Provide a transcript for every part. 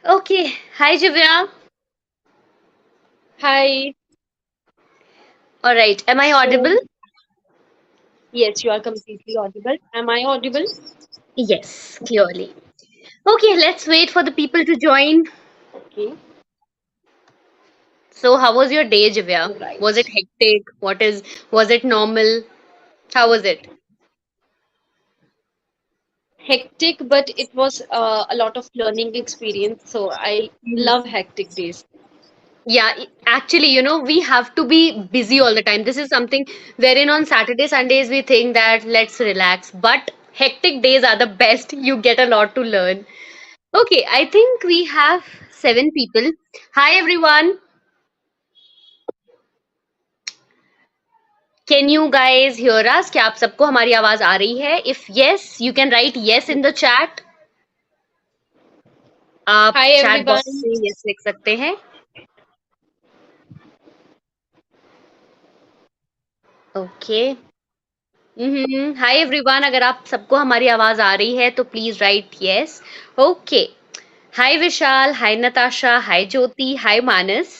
Okay. Hi, Jivya. Hi. All right. Am I So, audible? yes, you are completely audible. Am I audible? Yes, clearly. Okay, let's wait for the people to join. Okay. So, how was your day, Jivya? All Was it right. hectic? Was it normal? How was it? Hectic, but it was a lot of learning experience. So I love hectic days. Yeah, actually, we have to be busy all the time. This is something wherein on Saturday, Sundays, we think that let's relax. But hectic days are the best. You get a lot to learn. Okay, I think we have seven people. Hi, everyone. Can you guys hear us? क्या आप सबको हमारी आवाज आ रही है? If yes, you can write yes in the chat. आप Hi, chat box everyone. में yes लिख सकते हैं. Okay. Hi everyone. अगर आप सबको हमारी आवाज आ रही है तो please write yes. Okay. Hi Vishal. Hi Natasha. Hi Jyoti. Hi Manas.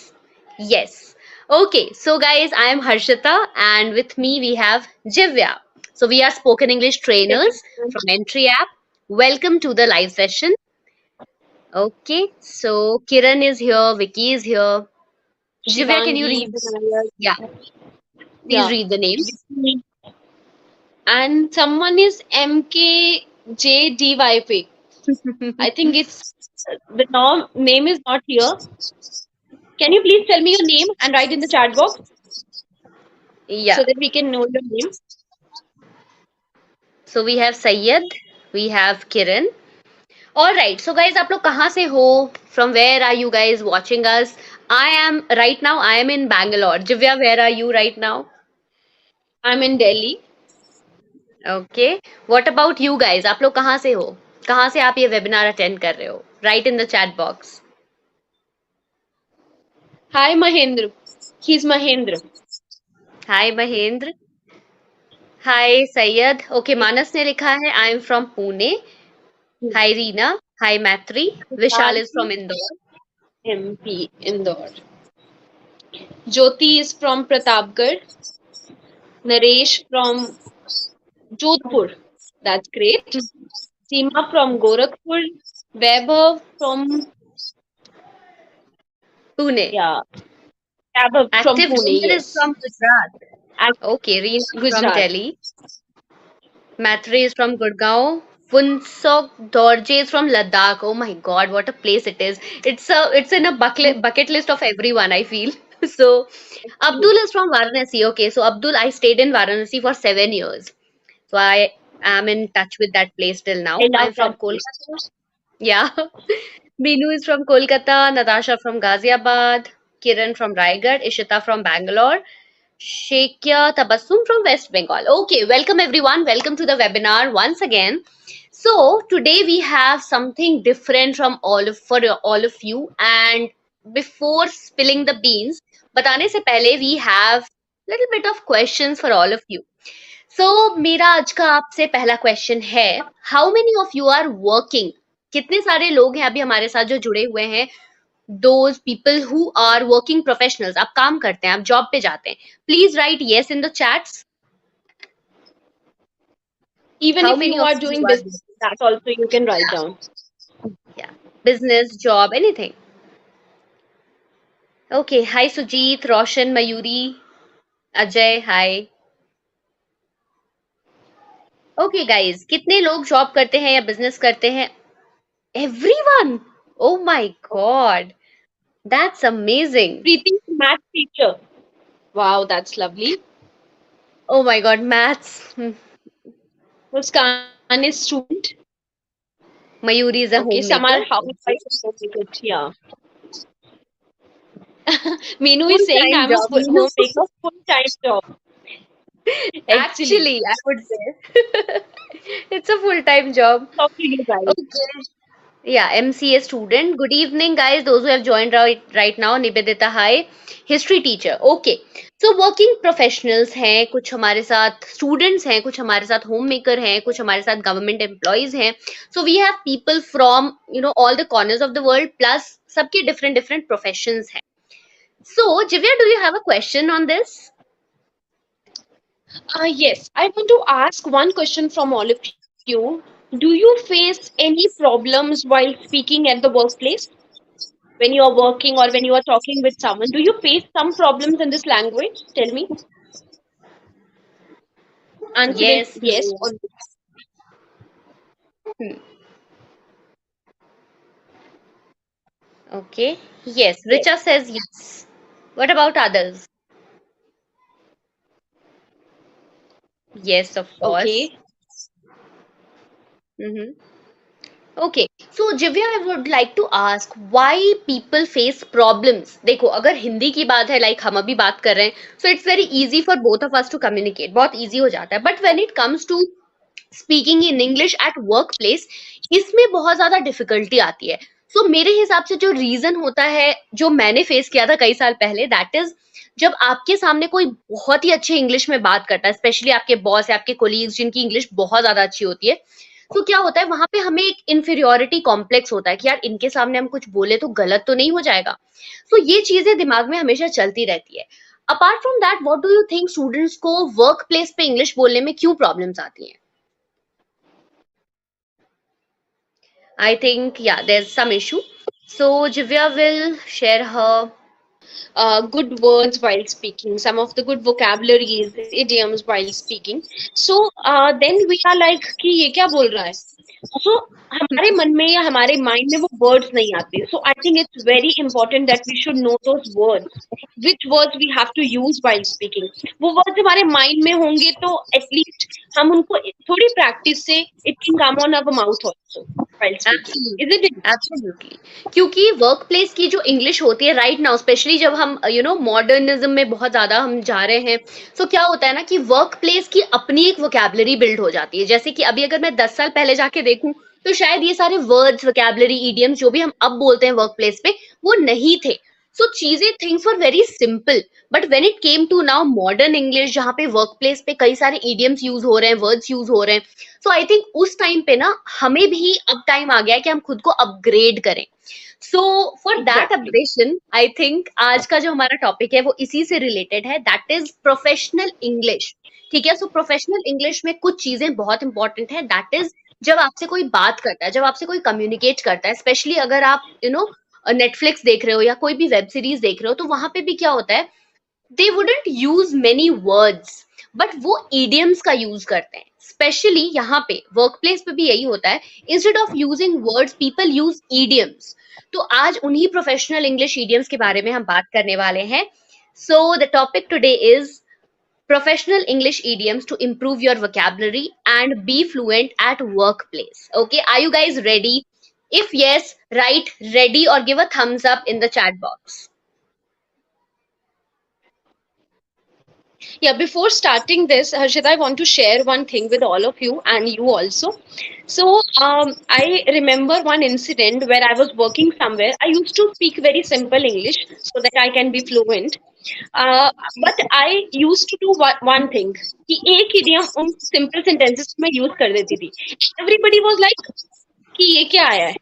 Yes. Okay. So guys, I am Harshita and with me we have Jivya. So we are spoken English trainers Everyone. from Entry app. Welcome to the live session. Okay, so Kiran is here, Vicky is here. Jivya, can you Shivangi, read? Vinayak. Yeah, please Yeah. read the names. Vicky. And someone is MKJDYP. I think it's the name is not here. Can you please tell me your name and write in the chat box Yeah, so that we can know your name? so we have Syed, we have Kiran. All right, so guys, आप लोग कहाँ से हो? From where are you guys watching us? I am in Bangalore. Jivya, where are you right now? I'm in Delhi. Okay. What about you guys? आप लोग कहाँ से हो? कहाँ से आप ये webinar attend कर रहे हो? Write in the chat box. Hi, Mahendra. He's Mahendra. Hi Mahendra. Hi Syed. Okay, Manas ने लिखा है I am from Pune. Hi Reena. Hi Matri. Vishal is from Indore. MP Indore. Jyoti is from Pratapgarh. Naresh from Jodhpur. That's great. Seema from Gorakhpur. Vaibhav from Pune. yeah, Vaibhav from Active Pune. listener is Yes, from Gujarat. and Okay, Reena from Gujarat. Delhi. Matri is from Gurgaon. Funsok Dorje is from Ladakh. Oh my God, what a place it is! It's in a bucket list of everyone, I feel. So Abdul is from Varanasi. Okay, so Abdul, I stayed in Varanasi for 7 years. So I am in touch with that place till I now. love I'm from that place. Kolkata. Yeah. Binu is from Kolkata, Natasha from Ghaziabad, Kiran from Raigad, Ishita from Bangalore, Shekya Tabassum from West Bengal. Okay, welcome everyone. Welcome to the webinar once again. So today we have something different from all of you. And before spilling the beans, बताने से पहले we have little bit of questions for all of you. सो मेरा आज का आपसे पहला question है how many of you are working कितने सारे लोग हैं अभी हमारे साथ जो जुड़े हुए हैं those people who are working professionals आप काम करते हैं आप जॉब पे जाते हैं please write yes in the chats Even how if many you of are you doing are business, that also you can write down. Business job anything okay hi Sujit Roshan Mayuri Ajay hi okay guys कितने लोग job करते हैं या business करते हैं everyone oh my god that's amazing Preeti is math teacher. Wow, that's lovely. Oh my God, maths. Muskan is student. Mayuri is a Okay, Samar homemaker. housewife is homemaker. Yeah. Minu is saying Full-time I'm a job. No, homemaker full time job. Actually, actually, I would say it's a full-time job. talk to you guys. Okay. Yeah, MCA student. Good evening, guys. Those who have joined right now, Nibedita, hi. History teacher. Okay. So working professionals हैं, कुछ हमारे साथ students हैं, कुछ हमारे साथ homemaker हैं, कुछ हमारे साथ government employees हैं. So we have people from all the corners of the world plus सबके different professions हैं. So Jivya, do you have a question on this? Yes, I want to ask one question from all of you. Do you face any problems while speaking at the workplace? When you are working or when you are talking with someone, do you face some problems in this language? Tell me. Answer in Yes, yes no. or no. Hmm. Okay. Yes, Yes. Richa says yes. What about others? Yes, of course. Okay. Mm-hmm. Okay, so Jivya, I would like to ask why people face problems. देखो, अगर हिंदी की बात है, like हम अभी बात कर रहे हैं, so it's very easy for both of us to communicate. बहुत easy हो जाता है. But when it comes to speaking in English at work place, इसमें बहुत ज्यादा डिफिकल्टी आती है. सो मेरे हिसाब से जो रीजन होता है, जो मैंने फेस किया था कई साल पहले, दैट इज जब आपके सामने कोई बहुत ही अच्छे इंग्लिश में बात करता है, स्पेशली आपके बॉस या आपके कोलीग्स जिनकी इंग्लिश बहुत ज्यादा अच्छी होती है, तो क्या होता है वहां पे हमें एक इन्फीरियोरिटी कॉम्प्लेक्स होता है कि यार इनके सामने हम कुछ बोले तो गलत तो नहीं हो जाएगा. तो ये चीजें दिमाग में हमेशा चलती रहती है. Apart from that, what do you think students को वर्क प्लेस पे इंग्लिश बोलने में क्यों प्रॉब्लम्स आती हैं? I think, yeah, there's some issue. So Jivya will share her. Good words while speaking, some of the good vocabularies, idioms while speaking. So then we are like कि ये क्या बोल रहा है? So हमारे मन में या हमारे माइंड में वो वर्ड्स नहीं आते. So I think it's very important that we should know those words. Which words we have to use while speaking. वो words हमारे माइंड में होंगे तो at least हम उनको थोड़ी प्रैक्टिस से it can come on our mouth also while speaking. Isn't it? Absolutely absolutely, क्योंकि वर्क प्लेस की जो इंग्लिश होती है राइट नाउ, स्पेशली जब हम मॉडर्निज्म में बहुत ज्यादा हम जा रहे हैं, तो क्या होता है ना कि वर्क प्लेस की अपनी एक वोकैबुलरी बिल्ड हो जाती है. जैसे कि अभी अगर मैं 10 साल पहले जाके देखूं, तो शायद ये सारे वर्ड्स, वोकैबुलरी, इडियम्स जो भी हम अब बोलते हैं वर्क प्लेस पे, वो नहीं थे. सो चीजें, things were very simple. But when it came to now modern English, जहाँ पे वर्क प्लेस पे कई सारे इडियम्स यूज हो रहे हैं, वर्ड्स यूज हो रहे हैं, सो आई थिंक उस टाइम पे ना हमें भी अब टाइम आ गया है कि हम खुद को अपग्रेड करें. So for that Exactly. Upgradation, I think आज का जो हमारा टॉपिक है वो इसी से रिलेटेड है, दैट इज प्रोफेशनल इंग्लिश. ठीक है, सो प्रोफेशनल इंग्लिश में कुछ चीजें बहुत इंपॉर्टेंट है. दैट इज जब आपसे कोई बात करता है, जब आपसे कोई कम्युनिकेट करता है, स्पेशली अगर आप नेटफ्लिक्स देख रहे हो या कोई भी वेब सीरीज देख रहे हो, तो वहां पे भी क्या होता है, they wouldn't use many words, but वो ईडियम्स का यूज करते हैं. स्पेशली यहाँ पे वर्क प्लेस पे भी यही होता है. Instead of using words, people use idioms. तो आज उन्हीं प्रोफेशनल इंग्लिश ईडियम्स के बारे में हम बात करने वाले हैं. So the topic today is professional English idioms to improve your vocabulary and be fluent at workplace. Okay, are you guys ready? If yes, write ready or give a thumbs up in the chat box. Yeah, before starting this, Harshita, I want to share one thing with all of you and you also. So, I remember one incident where I was working somewhere. I used to speak very simple English so that I can be fluent. But I used to do one thing कि एक idiom उन simple sentences में use कर देती थी. Everybody was like कि ये क्या आया है.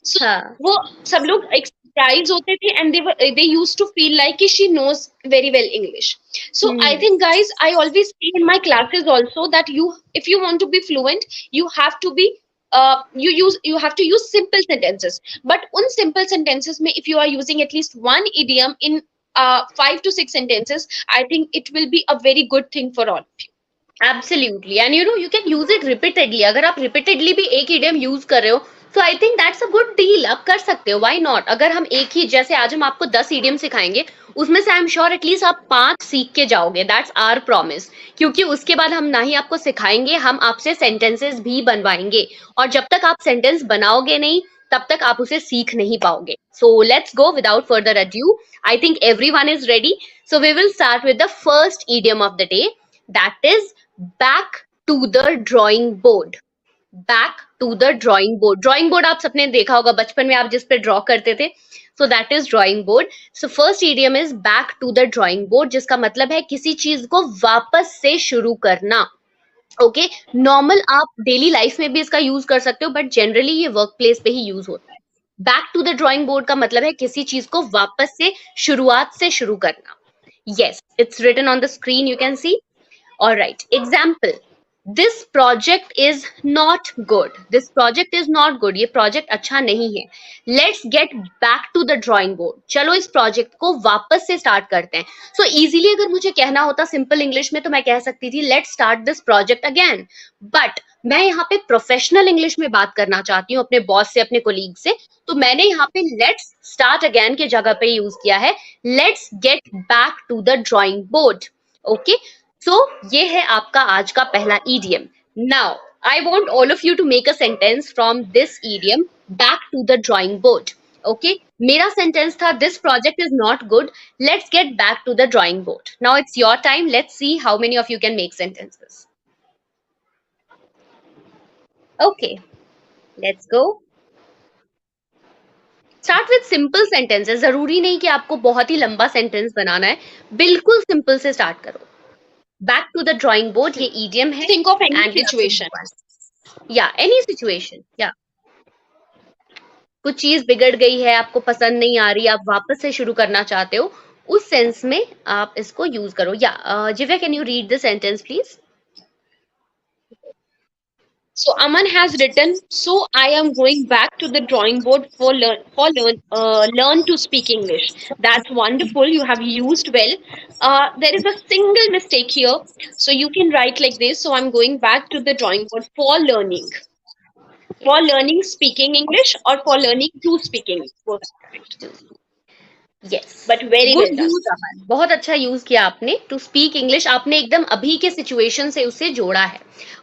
So हाँ. वो सब लोग एक surprise होते थे and they used to feel like कि she knows very well English. So I Hmm. think guys, I always say in my classes also that if you want to be fluent, you have to be you have to use simple sentences. But उन simple sentences में if you are using at least one idiom in 5 to 6 sentences, I think it will be a very good thing for all of you. Absolutely. And you can use it repeatedly. अगर आप repeatedly भी एक idiom use कर रहे हो, so I think that's a good deal. आप कर सकते हो. Why not? अगर हम एक ही, जैसे आज हम आपको 10 idiom सिखाएंगे, उसमें से आई एम श्योर एटलीस्ट आप 5 सीख के जाओगे. That's our promise. क्योंकि उसके बाद हम ना ही आपको सिखाएंगे, हम आपसे सेंटेंसेस भी बनवाएंगे. और जब तक आप सेंटेंस बनाओगे नहीं, तब तक आप उसे सीख नहीं पाओगे. So let's go without further ado. I think everyone is ready. So we will start with the first idiom of the day. That is back to the drawing board. Back to the drawing board. Drawing board आप सबने देखा होगा बचपन में, आप जिस पे draw करते थे, so that is drawing board. So first idiom is back to the drawing board, जिसका मतलब है किसी चीज को वापस से शुरू करना। ओके, नॉर्मल आप डेली लाइफ में भी इसका यूज कर सकते हो, बट जनरली ये वर्क प्लेस पे ही यूज होता है। Back to the drawing board का मतलब है किसी चीज को वापस से, शुरुआत से शुरू करना। yes, it's written on the screen, you can see. All right, example. This project is not good. This project is not good. ये project अच्छा नहीं है. Let's get back to the drawing board. चलो इस project को वापस से start करते हैं. So easily अगर मुझे कहना होता simple English में, तो मैं कह सकती थी let's start this project again. But मैं यहाँ पे प्रोफेशनल इंग्लिश में बात करना चाहती हूँ अपने बॉस से, अपने कोलीग से, तो मैंने यहाँ पे लेट्स स्टार्ट अगेन के जगह पे यूज किया है let's get back to the drawing board. Okay, so ये है आपका आज का पहला idiom. Now I want all of you to make a sentence from this idiom, back to the drawing board. Okay, मेरा सेंटेंस था this project is not good, let's get back to the drawing board. Now it's your time, let's see how many of you can make sentences. Okay, let's go. Start with simple sentences, जरूरी नहीं कि आपको बहुत ही लंबा sentence बनाना है, बिल्कुल simple से start करो। Back to the drawing board ये ईडियम है, Think of any and situation. या एनी सिचुएशन, या कुछ चीज बिगड़ गई है, आपको पसंद नहीं आ रही, आप वापस से शुरू करना चाहते हो, उस सेंस में आप इसको यूज करो। या Jivya, can you read the sentence please? So Aman has written, so I am going back to the drawing board learn to speak English. That's wonderful. You have used well. There is a single mistake here. So you can write like this. So I'm going back to the drawing board for learning speaking English or for learning to speak English. Both are correct. Yes, But very good well done. Use Aman, बहुत अच्छा use किया आपने। To speak English, आपने एकदम अभी के situation से उसे जोड़ा है।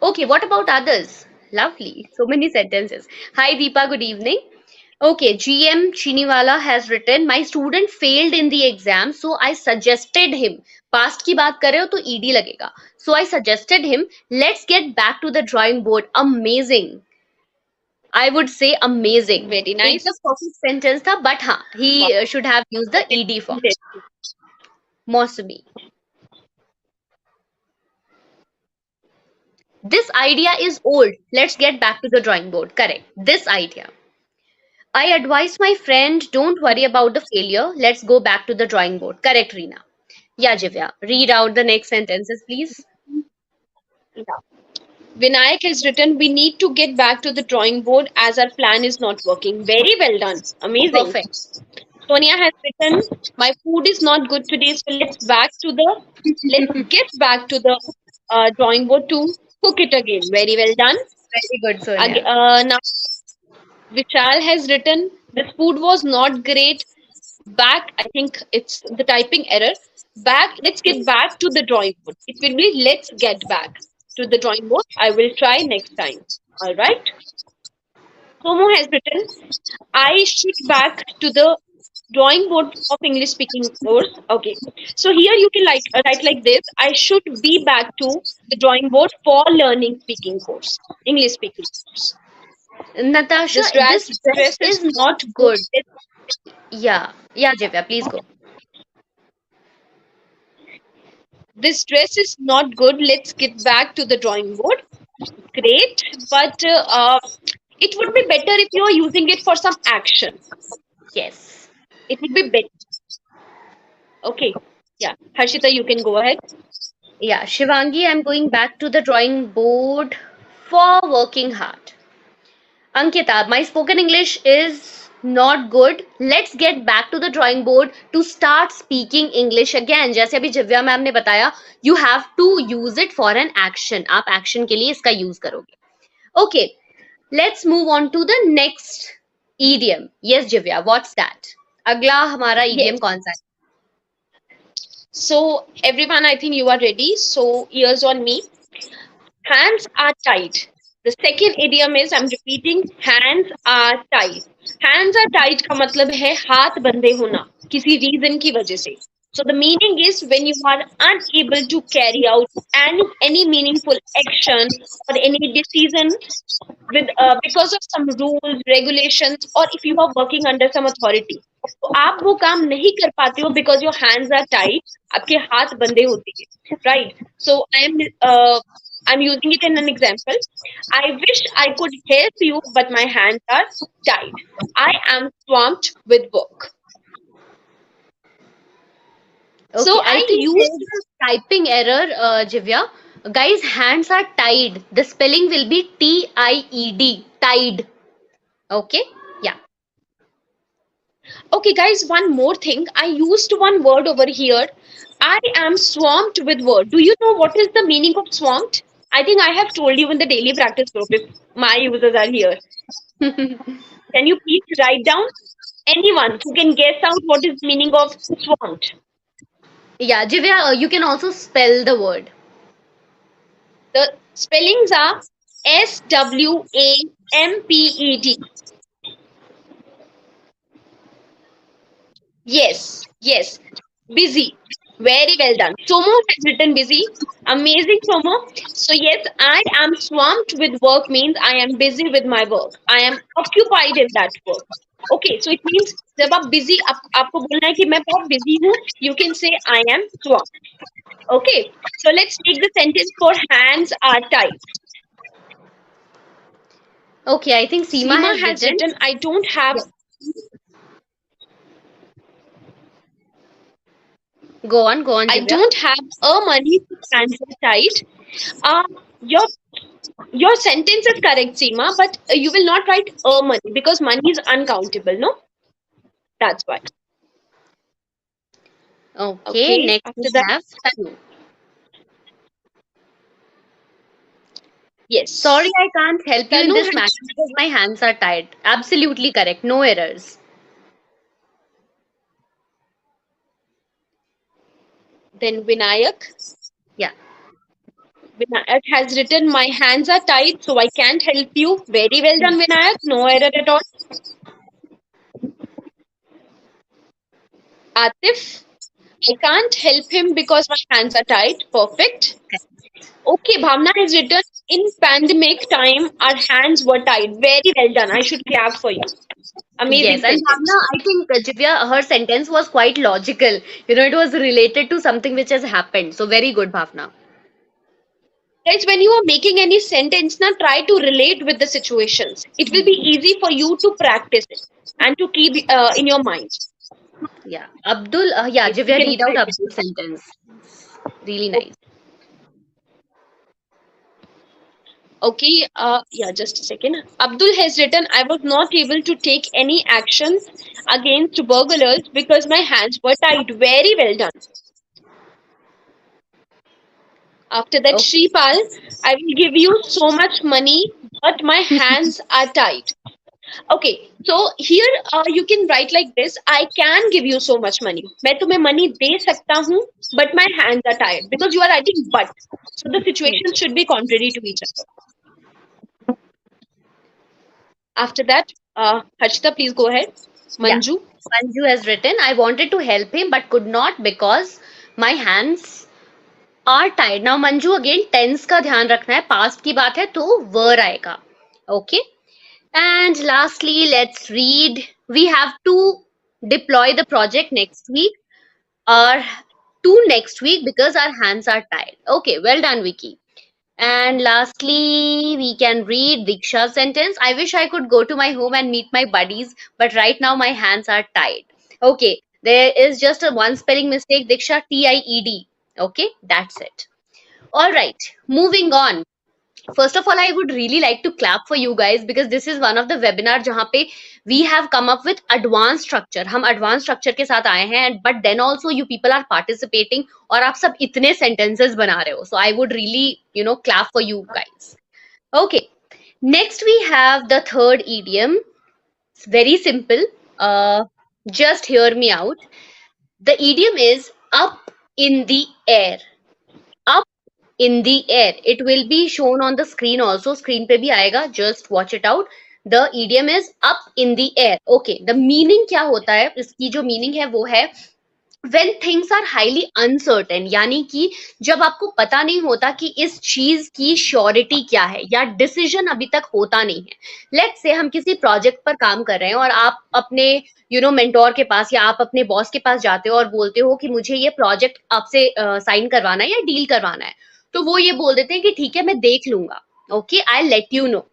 Okay, what about others? Lovely, so many sentences. Hi Deepa, good evening. Okay, GM Chiniwala has written, my student failed in the exam, so I suggested him. Past की बात कर रहे हो तो ed लगेगा. So I suggested him, let's get back to the drawing board. Amazing. I would say amazing. Very nice. एकदम perfect sentence था, but हाँ, he should have used the ed form. मौसमी. This idea is old. Let's get back to the drawing board. Correct. This idea. I advise my friend, don't worry about the failure. Let's go back to the drawing board. Correct, Reena. Yeah, Jivya. Read out the next sentences, please. Yeah. Vinayak has written, we need to get back to the drawing board as our plan is not working. Very well done. Amazing. Perfect. Sonia has written, my food is not good today, so let's get back to the drawing board to cook it again. Very well done. Very good, Sonia. Now, Vishal has written, this food was not great. Back, I think it's the typing error. Back, let's get back to the drawing board. It will be let's get back to the drawing board. I will try next time. All right. Somo has written, I should back to the drawing board of English speaking course. Okay. So here you can write like this. I should be back to the drawing board for learning speaking course. English speaking course. Natasha, This this dress dress is not good. Yeah. Yeah, Jivya, please go. This dress is not good. Let's get back to the drawing board. Great, but it would be better if you are using it for some action. Yes. It would be better. Okay. Yeah. Harshita, you can go ahead. Yeah, Shivangi, I'm going back to the drawing board for working hard. Ankita, my spoken English is not good. Let's get back to the drawing board to start speaking English again. जैसे अभी जिव्या ma'am ने बताया, you have to use it for an action. आप action के लिए इसका use करोगे. Okay, let's move on to the next idiom. Yes, Jivya, what's that? अगला हमारा idiom कौन सा है? So everyone, I think you are ready. So ears on me. Hands are tied. The second idiom is, I'm repeating, hands are tied. Hands are tied का मतलब है हाथ बंधे होना किसी रीजन की वजह से. So the meaning is when you are unable to carry out any meaningful action or any decision with because of some rules regulations, or if you are working under some authority, तो आप वो काम नहीं कर पाते हो because your hands are tied, आपके हाथ बंधे होते हैं, right? So I'm using it in an example. I wish I could help you, but my hands are tied. I am swamped with work. Okay, So I I think use. there's a typing error, Jivya. Guys, hands are tied. The spelling will be Tied, tied. Okay, yeah. Okay, guys, one more thing. I used one word over here. I am swamped with word. Do you know what is the meaning of swamped? I think I have told you in the daily practice group if my users are here. Can you please write down anyone who can guess out what is the meaning of swamped? Yeah, Jivya, you can also spell the word. The spellings are SWAMPED. Yes, yes. Busy. Very well done. Somo has written busy. Amazing, Somo. So, yes, I am swamped with work means I am busy with my work. I am occupied in that work. Okay, so it means जब आप busy आपको बोलना है कि मैं बहुत busy हूँ, you can say I am swamped. Okay, so let's take the sentence for hands are tied. Okay, I think Seema Seema has has written. written, I don't have. Yeah. Go on, I Jivya. don't have a money to hands are tied. Uh, your Your sentence is correct, Seema, but you will not write money because money is uncountable, no? That's why. Okay, Okay, next we after that, have Tanu. Sorry, yes. I can't help you in Tanu this has, matter because my hands are tied. Absolutely correct. No errors. then Vinayak. Yeah. Vinayak has written, my hands are tied, so I can't help you. Very well done, Vinayak. No error at all. Atif, I can't help him because my hands are tied. Perfect. Okay, Bhavna has written, in pandemic time, our hands were tied. Very well done. I should clap for you. Yes, Amazing and Bhavna, sentence. I think Jivya, her sentence was quite logical. It was related to something which has happened. So very good, Bhavna. Guys, when you are making any sentence, now try to relate with the situations. It will be easy for you to practice it and to keep in your mind. Yeah. Abdul, yeah, If you Jivya, can read out type it. Abdul's sentence. Really O- nice. Okay, yeah, just a second. Abdul has written, I was not able to take any actions against burglars because my hands were tied. Very well done. After that, Okay. Shripal, I will give you so much money, but my hands are tied. Okay, so here you can write like this. I can give you so much money. मैं तुम्हें money दे सकता हूँ, but my hands are tied because you are writing but. So the situation should be contrary to each other. After that, Harshita, please go ahead. Yeah. Manju, Manju has written, I wanted to help him but could not because my hands are tied. Now, Manju, again, tense का ध्यान रखना है. Past की बात है तो were आएगा. Okay. And lastly, let's read. We have to deploy the project next week or to next week because our hands are tied. Okay, well done, Vicky. And lastly, we can read Diksha's sentence. I wish I could go to my home and meet my buddies, but right now my hands are tied. Okay, there is just a one spelling mistake. Diksha, Tied. Okay, that's it. All right, moving on. First of all, I would really like to clap for you guys because this is one of the webinar जहाँ पे we have come up with advanced structure. हम advanced structure के साथ आए हैं, but then also you people are participating और आप सब इतने sentences बना रहे हो. So I would really, clap for you guys. Okay, next we have the third idiom. It's very simple. Uh, just hear me out. The idiom is up in the air. Up in the air. It will be shown on the screen also. Screen पे भी आएगा. Just watch it out. The idiom is up in the air. Okay. The meaning क्या होता है? इसकी जो meaning है वो है when things are highly uncertain, यानी कि जब आपको पता नहीं होता कि इस चीज की श्योरिटी क्या है या डिसीजन अभी तक होता नहीं है। लेट्स से हम किसी प्रोजेक्ट पर काम कर रहे हैं और आप अपने मेंटोर के पास या आप अपने बॉस के पास जाते हो और बोलते हो कि मुझे ये प्रोजेक्ट आपसे साइन करवाना है या डील करवाना है। तो वो ये बोल देते हैं कि ठीक है मैं देख लूंगा, okay I let you know.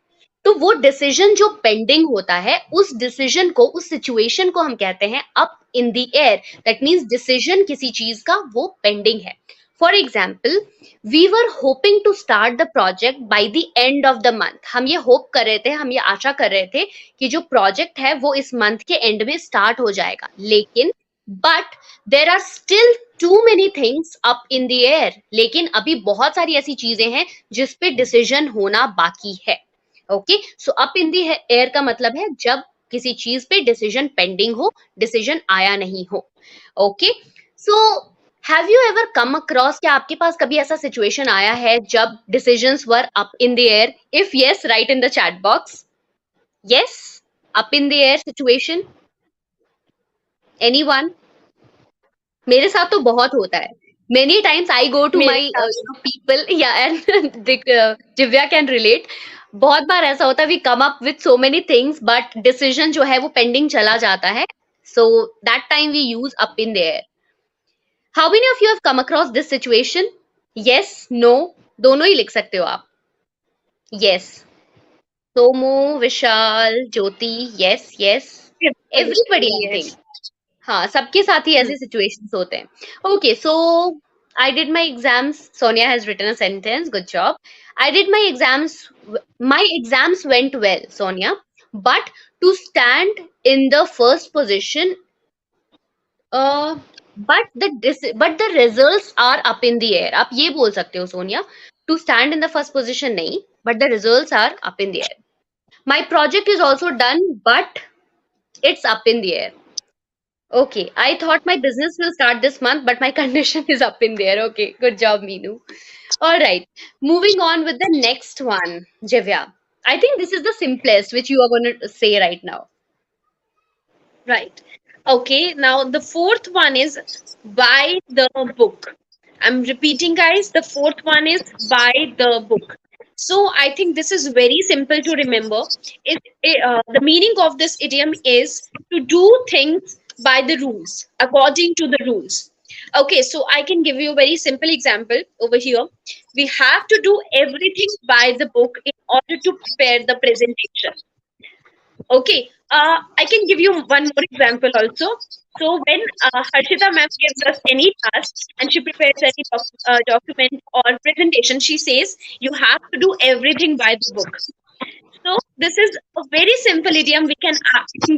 तो वो डिसीजन जो पेंडिंग होता है, उस डिसीजन को, उस सिचुएशन को हम कहते हैं up in the air. That means decision किसी चीज का वो पेंडिंग है। For example, we were hoping to start the project by the end of the month. हम ये होप कर रहे थे, हम ये आशा कर रहे थे कि जो प्रोजेक्ट है वो इस मंथ के एंड में स्टार्ट हो जाएगा, लेकिन but there are still too many things up in the air. लेकिन अभी बहुत सारी ऐसी चीजें हैं जिसपे डिसीजन होना बाकी है। Okay, so up in the air का मतलब है जब किसी चीज पे डिसीजन पेंडिंग हो, डिसीजन आया नहीं हो। Okay, so have you ever come across, क्या आपके पास कभी ऐसा सिचुएशन आया है जब decisions were up in the air? If yes, write in the chat box. Yes, up in the air situation, anyone? मेरे साथ तो बहुत होता है। Many times I go to मेरे माई साथ पीपल, या एंड दिव्या कैन रिलेट। बहुत बार ऐसा होता है, we come up with so many things but decision जो है वो पेंडिंग चला जाता है। So that time we use up in there. How many of you have come across this situation? Yes, no, दोनों ही लिख सकते हो आप। यस, Somu, Vishal, Jyoti, yes yes, everybody I think. yes. हाँ, सबके साथ ही Hmm. ऐसे सिचुएशंस होते हैं। Okay, so I did my exams, Sonia has written a sentence, good job. I did my exams went well, Sonia, but to stand in the first position, but the results are up in the air. आप ये बोल सकते हो Sonia, to stand in the first position नहीं, but the results are up in the air. My project is also done but it's up in the air. Okay, I thought my business will start this month, but my condition is up in there. Okay, good job, Meenu. All right, moving on with the next one, Jivya. I think this is the simplest, which you are going to say right now. Right. Okay, now the fourth one is buy the book. I'm repeating, guys. The fourth one is buy the book. So I think this is very simple to remember. The meaning of this idiom is to do things by the rules, according to the rules. Okay, so I can give you a very simple example over here. We have to do everything by the book in order to prepare the presentation. Okay, I can give you one more example also. So when Harshita ma'am gives us any task and she prepares any document or presentation, she says you have to do everything by the book. So this is a very simple idiom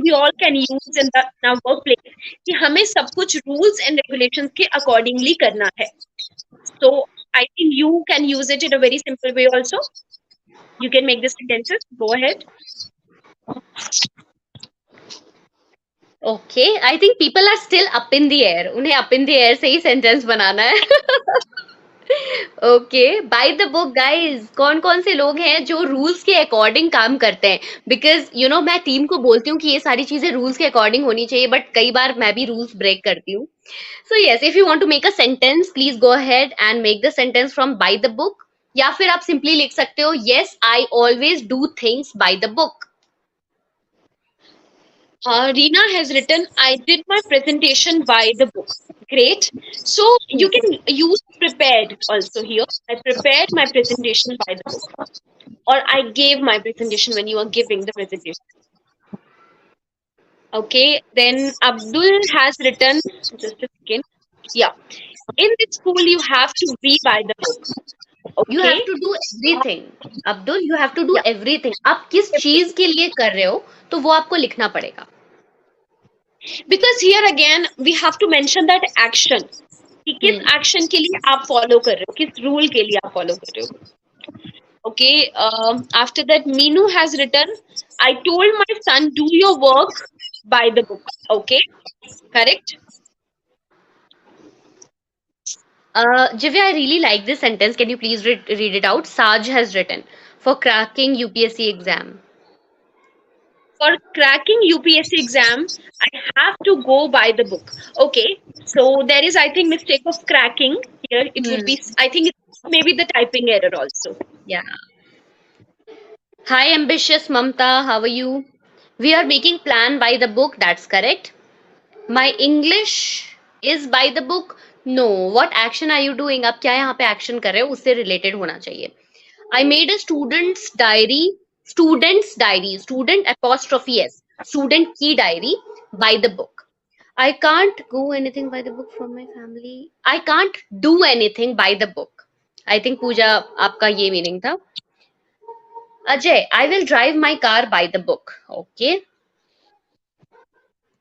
we all can use in our workplace कि हमें सब कुछ rules and regulations के accordingly करना है. So I think you can use it in a very simple way also. You can make the sentences. Go ahead. Okay, I think people are still up in the air. उन्हें up in the air से ही sentence बनाना है। Okay, bye the book guys. कौन कौन से लोग हैं जो rules के अकॉर्डिंग काम करते हैं? बिकॉज मैं टीम को बोलती हूँ कि ये सारी चीजें रूल्स के अकॉर्डिंग होनी चाहिए, बट कई बार मैं भी रूल्स ब्रेक करती हूँ। So yes, if you want to make a sentence, please go ahead and make the sentence from by the book, या फिर आप सिंपली लिख सकते हो yes I always do things by the book. Reena has written, I did my presentation by the book. Great. So you can use prepared also here. I prepared my presentation by the book. Or I gave my presentation when you are giving the presentation. Okay. Then Abdul has written, just a second. Yeah. In this school, you have to be by the book. You Okay. Have to do everything, Abdul, you have to do Yeah. Everything. आप किस चीज के लिए कर रहे हो तो वो आपको लिखना पड़ेगा। Because here again, we have to mention that action. कि किस हम्म, एक्शन के लिए आप फॉलो कर रहे हो, किस रूल के लिए आप फॉलो कर रहे हो. Okay, after that, Meenu has written, I told my son, do your work by the book. Okay, correct? Jivya, I really like this sentence. Can you please read it out? Saj has written, for cracking UPSC exam. for cracking UPSC exam, I have to go by the book. Okay, so there is, I think, mistake of cracking here. It would be, Hmm. I think, it maybe the typing error also. Yeah. Hi, ambitious Mamta. How are you? We are making plan by the book. That's correct. My English is by the book. No. What action are you doing? आप क्या यहाँ पे action कर रहे हो? उससे related होना चाहिए. I made a student apostrophe s, student की diary by the book. I can't go anything by the book from my family. I can't do anything by the book. I think पूजा आपका ये meaning था. Ajay, I will drive my car by the book. Okay.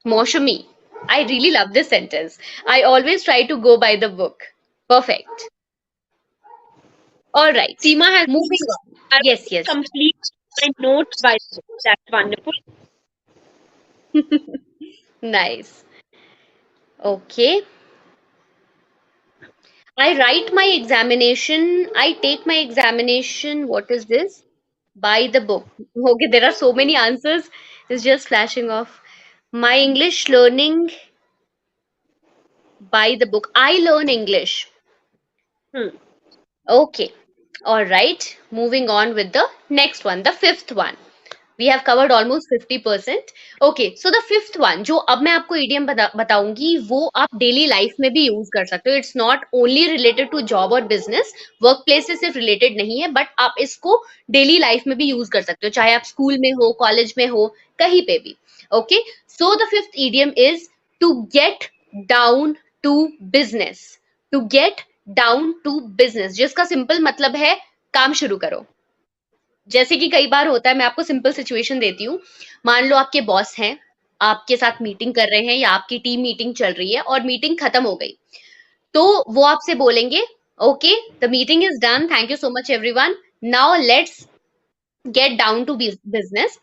Moshumi, I really love this sentence. I always try to go by the book. Perfect. All right. Seema has, Moving on. I Yes, will yes. complete my notes by the book. That's wonderful. Nice. Okay. I write my examination. I take my examination. What is this? By the book. Okay, there are so many answers. It's just flashing off. My English learning by the book. I learn English. Hmm. Okay. All right. Moving on with the next one, the fifth one. We have covered almost 50%. Okay, so the fifth one, जो अब मैं आपको idiom बताऊंगी, वो आप daily life में भी use कर सकते हो. It's not only related to job और बिजनेस, वर्क प्लेस से सिर्फ रिलेटेड नहीं है, बट आप इसको डेली लाइफ में भी यूज कर सकते हो, चाहे आप स्कूल में हो, कॉलेज में हो, कहीं पे भी. Okay, so the fifth idiom is to get down to business. To get down to business, जिसका सिंपल मतलब है काम शुरू करो. जैसे कि कई बार होता है, मैं आपको सिंपल सिचुएशन देती हूँ. मान लो आपके बॉस हैं, आपके साथ मीटिंग कर रहे हैं या आपकी टीम मीटिंग चल रही है और मीटिंग खत्म हो गई, तो वो आपसे बोलेंगे, okay the meeting is done, thank you so much everyone, now let's get down to business.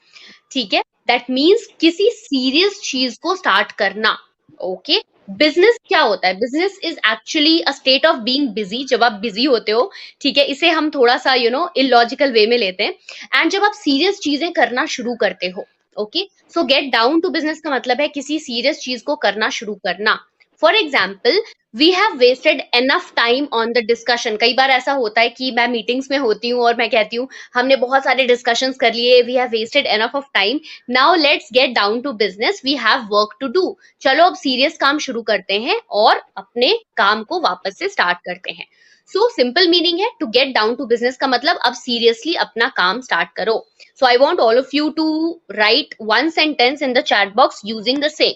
ठीक है, दैट मीन्स किसी सीरियस चीज को स्टार्ट करना. ओके, बिजनेस क्या होता है? Business is actually a state of being busy. जब आप बिजी होते हो, ठीक है, इसे हम थोड़ा सा इलॉजिकल वे में लेते हैं. एंड जब आप सीरियस चीजें करना शुरू करते हो, okay, so get down to business का मतलब है किसी सीरियस चीज को करना शुरू करना. For example, we have wasted enough time on the discussion. कई बार ऐसा होता है कि मैं मीटिंग्स में होती हूँ और मैं कहती हूँ, हमने बहुत सारे डिस्कशंस कर लिए, we have wasted enough of time, now let's get down to business, we have work to do. चलो अब सीरियस काम शुरू करते हैं और अपने काम को वापस से स्टार्ट करते हैं. सो सिंपल मीनिंग है to get down to business का मतलब अब सीरियसली अपना काम स्टार्ट करो. So I want all of you to write one sentence in the chat box using the same,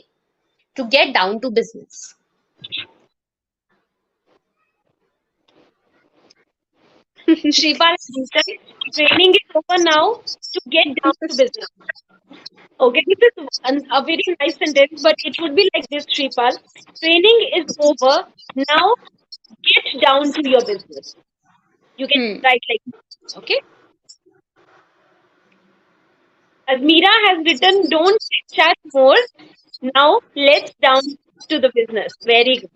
to get down to business. Shripal, training is over now to get down to business. Okay, this is a very nice sentence, but it would be like this, Shripal. Training is over. Now get down to your business. You can Hmm. write like this, okay? Azmira has written, don't chat more. Now let's down to the business. Very good.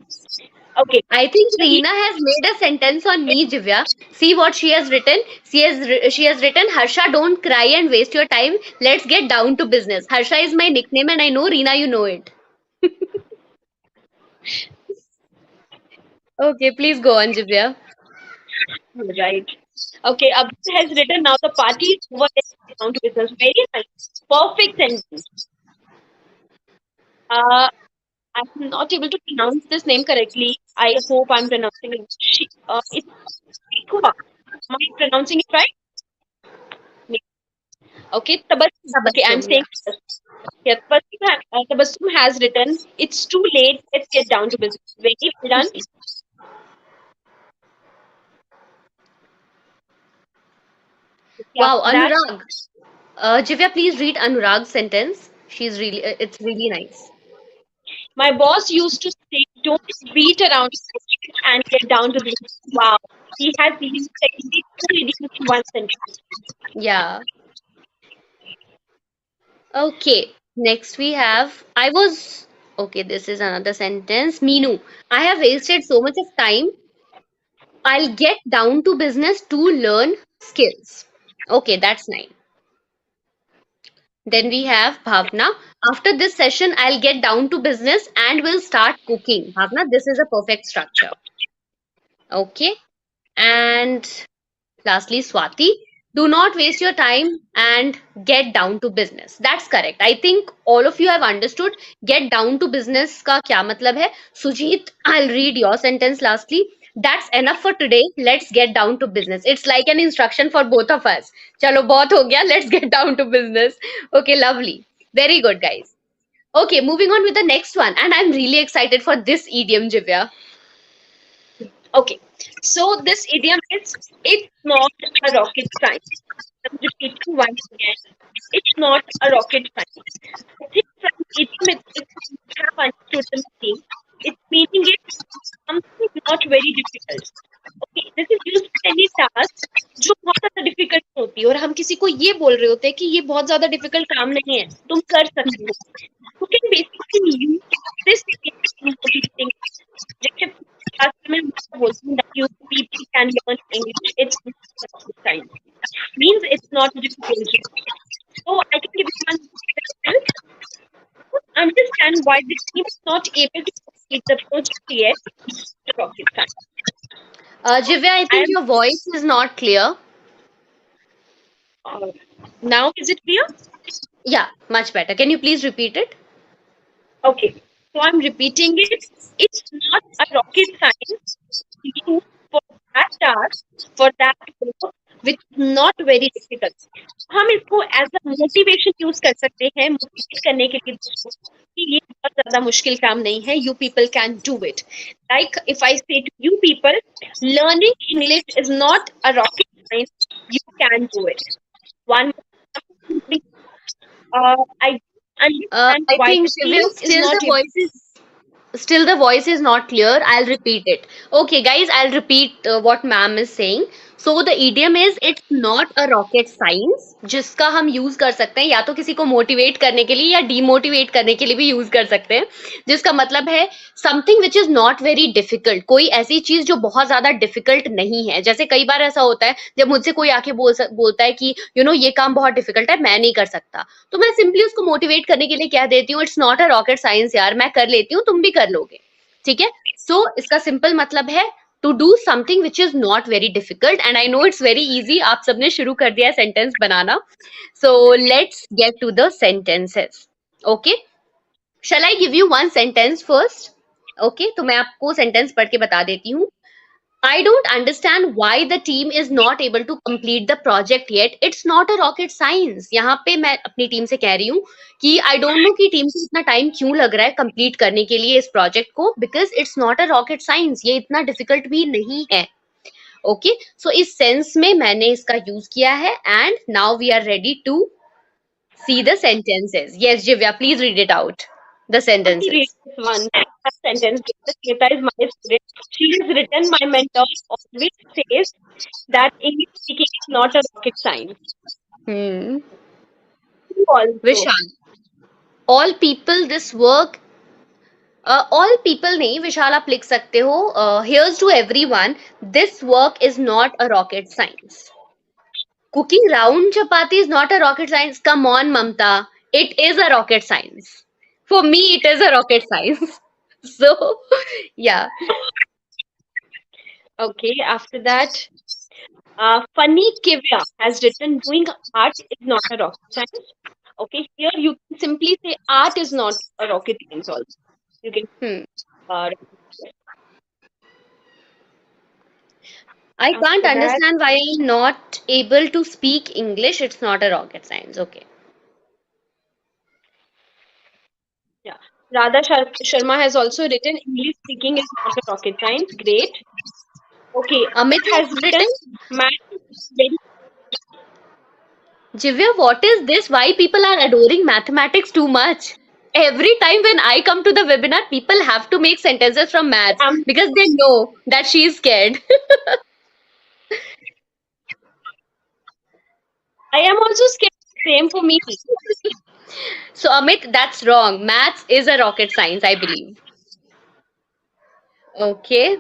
Okay. I think So Reena has made a sentence on me, Divya. See what she has written. She has written, Harsha, don't cry and waste your time. Let's get down to business. Harsha is my nickname, and I know Reena, you know it. Okay, please go on, Divya. right. Okay, Abdul has written, now the party is over. Let's get down to business. Very nice. Perfect sentence. I'm not able to pronounce this name correctly. I hope I'm pronouncing it. It's Shikwa. Am I pronouncing it right? Okay, Tabassum. Okay, I'm Tabassum, saying yeah. yes. Tabassum has written, it's too late. Let's get down to business. Very well done. Okay, Wow, after that, Anurag. Divya, please read Anurag's sentence. It's really nice. my boss used to say, don't beat around and get down to business. Wow. He has used technically two idioms in one sentence. Yeah. Okay. Next we have, okay, this is another sentence. Meenu, I have wasted so much of time. I'll get down to business to learn skills. Okay, that's nice. Then we have Bhavna. After this session, I'll get down to business and we'll start cooking. Bhavna, this is a perfect structure. Okay. And lastly, Swati, do not waste your time and get down to business. That's correct. I think all of you have understood get down to business का क्या मतलब है. Sujit, I'll read your sentence lastly. That's enough for today. Let's get down to business. It's like an instruction for both of us. चलो बहुत हो गया. Let's get down to business. Okay, lovely. Very good, guys. Okay, moving on with the next one. And I'm really excited for this idiom, Jivya. Okay, so this idiom is it's not a rocket science. I'm repeating once again. It's not a rocket science. I think from idiom itself, you have understood the meaning. Its meaning is something not very difficult. Okay, this is used for any task जो बहुत ज्यादा difficult होती है और हम किसी को ये बोल रहे होते हैं कि ये बहुत ज्यादा डिफिकल्ट काम नहीं है, तुम कर सकते हो. You can basically use this in motivating. जैसे class में मैं बोलती हूँ that you people can learn English. It's not rocket science. Means it's not difficult. So I can give you one example. Understand why the team is not able to complete the project yet. The rocket science. Jivya, I I think am your voice is not clear. uh, now is it clear? Yeah, much better. Can you please repeat it? Okay. So I'm repeating it. It's not a rocket science used for that task, for that work, which is not very difficult. हम इसको as a motivation use कर सकते हैं motivate करने के लिए दूसरों को कि ये बहुत ज्यादा मुश्किल काम नहीं है you people can do it like if I say to you people learning English is not a rocket science you can do it one I understand I why think the Shivya, team is not able. still the voice is not clear. I'll repeat it. Okay, guys, I'll repeat what ma'am is saying. So the idiom is it's not a rocket science जिसका हम use कर सकते हैं या तो किसी को motivate करने के लिए या डीमोटिवेट करने के लिए भी यूज कर सकते हैं जिसका मतलब है something which is not very difficult कोई ऐसी चीज जो बहुत ज्यादा डिफिकल्ट नहीं है जैसे कई बार ऐसा होता है जब मुझसे कोई आके बोलता है कि ये काम बहुत डिफिकल्ट है मैं नहीं कर सकता तो मैं सिंपली उसको मोटिवेट करने के लिए कह देती हूँ it's not a rocket science यार मैं कर लेती हूँ तुम भी कर लोगे ठीक है सो इसका सिंपल मतलब है to do something which is not very difficult and I know it's very easy आप सबने शुरू कर दिया है सेंटेंस बनाना so let's get to the sentences okay shall I give you one sentence first okay तो मैं आपको सेंटेंस पढ़ के बता देती हूँ I don't understand why the team is not able to complete the project yet. It's not a rocket science. यहाँ पे मैं अपनी टीम से कह रही हूँ कि I don't know कि टीम को इतना टाइम क्यों लग रहा है कंप्लीट करने के लिए इस प्रोजेक्ट को because it's not a rocket science. ये इतना डिफिकल्ट भी नहीं है. ओके सो इस सेंस में मैंने इसका यूज किया है and now we are ready to see the sentences yes Jivya please read it out the Let me read sentences this one sentence. Shweta is my student. She has written, my mentor always says that English speaking is not a rocket science. hmm You also. Vishal all people this work all people नहीं विशाल आप लिख सकते हो here's to everyone this work is not a rocket science cooking round chapati is not a rocket science come on Mamta it is a rocket science for me it is a rocket science so या Okay, after that, Funny Kivya has written, doing art is not a rocket science. Okay, here you can simply say art is not a rocket science also. You can uh, I can't after that, understand why I'm not able to speak English. It's not a rocket science. Okay. yeah. Sharma has also written English speaking is not a rocket science. Great. Okay, Amit Amit has has written, written math is very Jivya, what is this? Why people are adoring mathematics too much? Every time when I come to the webinar, people have to make sentences from maths because they know that she is scared. I am also scared. Same for me. So, Amit, that's wrong. Maths is a rocket science, I believe. Okay.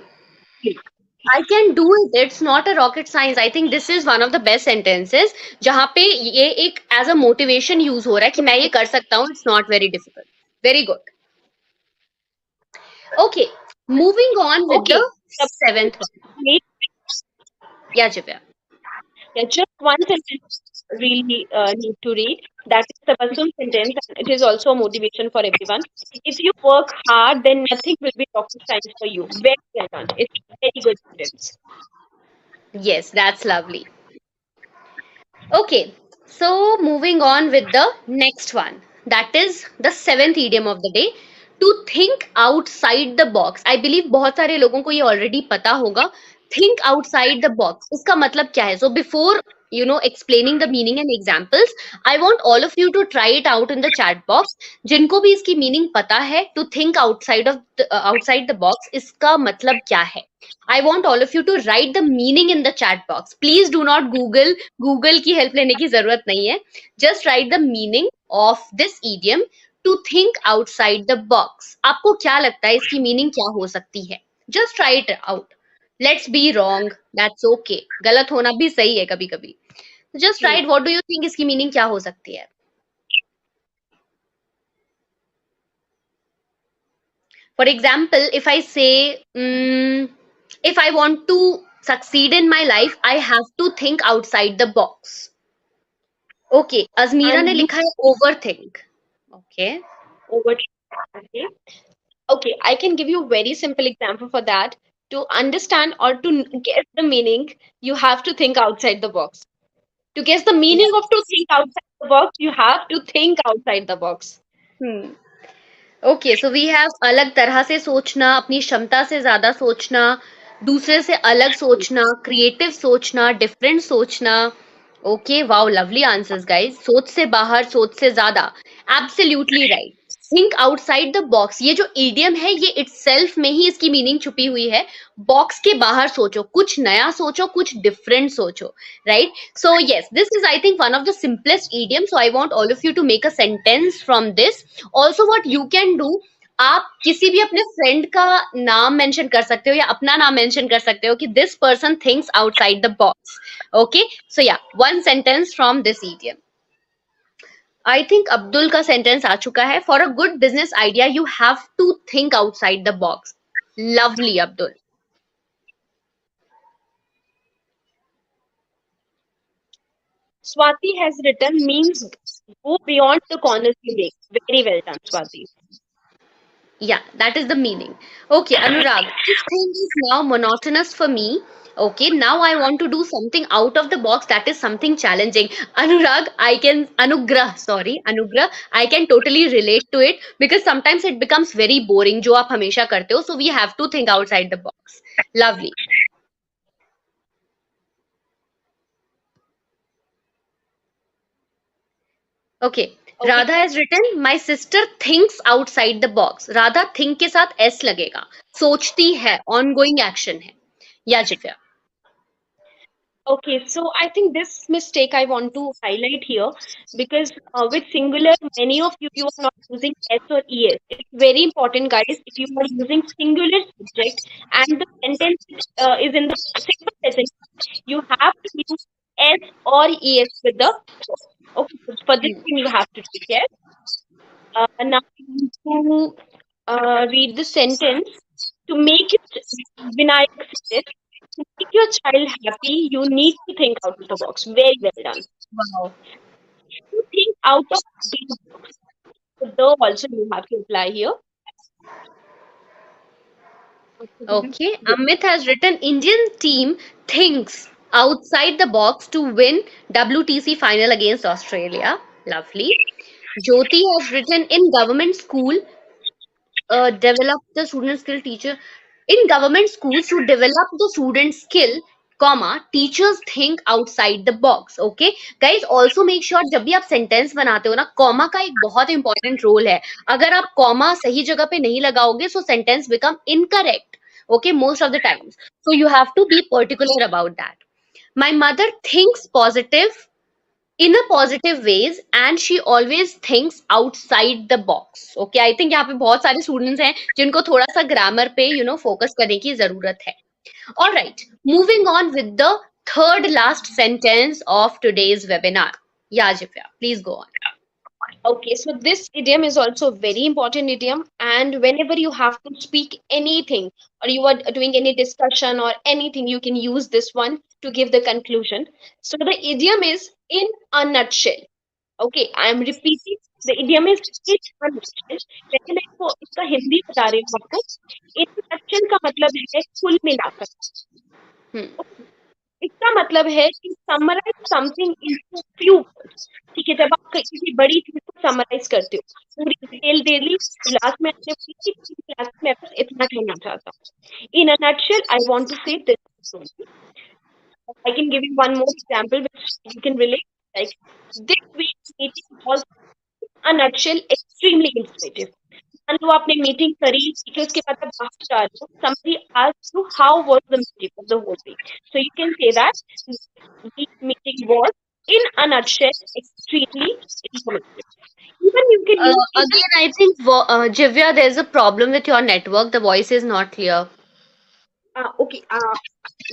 I can do it. It's not a rocket science. I think this is one of the best sentences जहाँ पे ये एक as a motivation use हो रहा है कि मैं ये कर सकता हूँ. It's not very difficult. Very good. Okay, moving on with Okay. the The seventh one. need, Yeah, Jivya. yeah, just one sentence really need to read. That is the Basum sentence, and it is also a motivation for everyone. If you work hard, then nothing will be rocket science for you. Very well done. It's a very good sentence. Yes, that's lovely. Okay, so moving on with the next one. That is the seventh idiom of the day. To think outside the box. I believe बहुत सारे लोगों को ये already पता होगा. Think outside the box. इसका मतलब क्या है? So before explaining the meaning and examples, I want all of you to try it out in the chat box. जिनको भी इसकी meaning पता है, to think outside the box, इसका मतलब क्या है? I want all of you to write the meaning in the chat box. Please do not Google की help लेने की जरूरत नहीं है. Just write the meaning of this idiom to think outside the box. आपको क्या लगता है इसकी meaning क्या हो सकती है? Just try it out. Let's be wrong. That's okay. गलत होना भी सही है कभी कभी. Just Hmm. write what do you think इसकी meaning क्या हो सकती है? For example, if I say, if I want to succeed in my life, I have to think outside the box. Okay, Azmira And ने you लिखा है overthink. Okay. over. Okay. Okay, I can give you a very simple example for that. To understand or to guess the meaning, you have to think outside the box. To guess the meaning of to think outside the box, you have to think outside the box. Hmm. Okay so we have अलग तरह से सोचना, अपनी क्षमता से ज्यादा सोचना, दूसरे से अलग सोचना, क्रिएटिव सोचना, डिफरेंट सोचना. Okay, wow, lovely answers guys. सोच से बाहर, सोच से ज्यादा. Absolutely right. Think outside the box, ये जो ईडियम है ये इटसेल्फ में ही इसकी मीनिंग छुपी हुई है. बॉक्स के बाहर सोचो, कुछ नया सोचो, कुछ डिफरेंट सोचो, right? So yes, this is I think one of the simplest idioms. So I want all of you to make a sentence from this. Also what you can do, आप किसी भी अपने फ्रेंड का नाम mention कर सकते हो या अपना नाम मेंशन कर सकते हो कि this person thinks outside the box. Okay, so या one sentence from this idiom. I think Abdul का सेंटेंस आ चुका है. For a good business idea you have to think outside the box. Lovely Abdul. Swati has written means go beyond the corners you make. Very well done, Swati. Yeah, that is the meaning. Okay, Anurag, this thing is now monotonous for me. Okay, now I want to do something out of the box that is something challenging. Anurag, Anugrah, I can totally relate to it because sometimes it becomes very boring, जो आप हमेशा करते हो. So we have to think outside the box. Lovely. Okay, Okay. Radha has written, my sister thinks outside the box. Radha think के साथ S लगेगा. सोचती है, ongoing action है. या जिव्या. Okay, so I think this mistake I want to highlight here because with singular, many of you are not using S or ES. It's very important, guys. If you are using singular subject and the sentence is in the simple present, you have to use S or ES with the verb. Okay, so for this thing you have to take care. Now you need to read the sentence to make it Vinayak said it, to make your child happy, you need to think out of the box. Very well done. Wow. To think out of the box. So the also you have to apply here. Okay, Amit has written Indian team thinks outside the box to win WTC final against Australia. Lovely. Jyoti has written in government school, develop the student skill teacher. In government schools to develop the student skill, comma, teachers think outside the box. Okay, guys, also make sure जब भी आप sentence बनाते हो ना, comma का एक बहुत important role है. अगर आप कॉमा सही जगह पे नहीं लगाओगे so sentence become incorrect. Okay, most of the times. So you have to be particular about that. My mother thinks positive in a positive ways and she always thinks outside the box. Okay, I think यहाँ पे बहुत सारे students हैं जिनको थोड़ा सा grammar पे focus करने की जरूरत है. All right, moving on with the third last sentence of today's webinar. Yeah, Jivya, please go on. Okay, so this idiom is also a very important idiom, and whenever you have to speak anything or you are doing any discussion or anything, you can use this one to give the conclusion. So the idiom is in a nutshell. Okay, I am repeating. The idiom is in a nutshell. लेकिन मैं इसको इसका हिंदी बता रही हूँ आपको. In a nutshell का मतलब है कुल मिलाकर. Hmm. इसका मतलब है कि summarize something into few words. ठीक है, जब आप किसी बड़ी चीज को समराइज करते हो, पूरी डिटेल दे ली, लास्ट में आपने बोली कि क्लास में बस इतना कहना चाहता हूँ. In a nutshell I want to say this. I can give you one more example which you can relate. Like this week's meeting was a nutshell extremely informative. मान लो आपने मीटिंग करी, ठीक है, उसके बाद आप बाहर जा रहे हो, somebody asked you how was the meeting of the whole week. So you can say that the meeting was in a nutshell extremely informative. Even you can use in a Again, I think, Jivya, there's a problem with your network. The voice is not clear. okay, let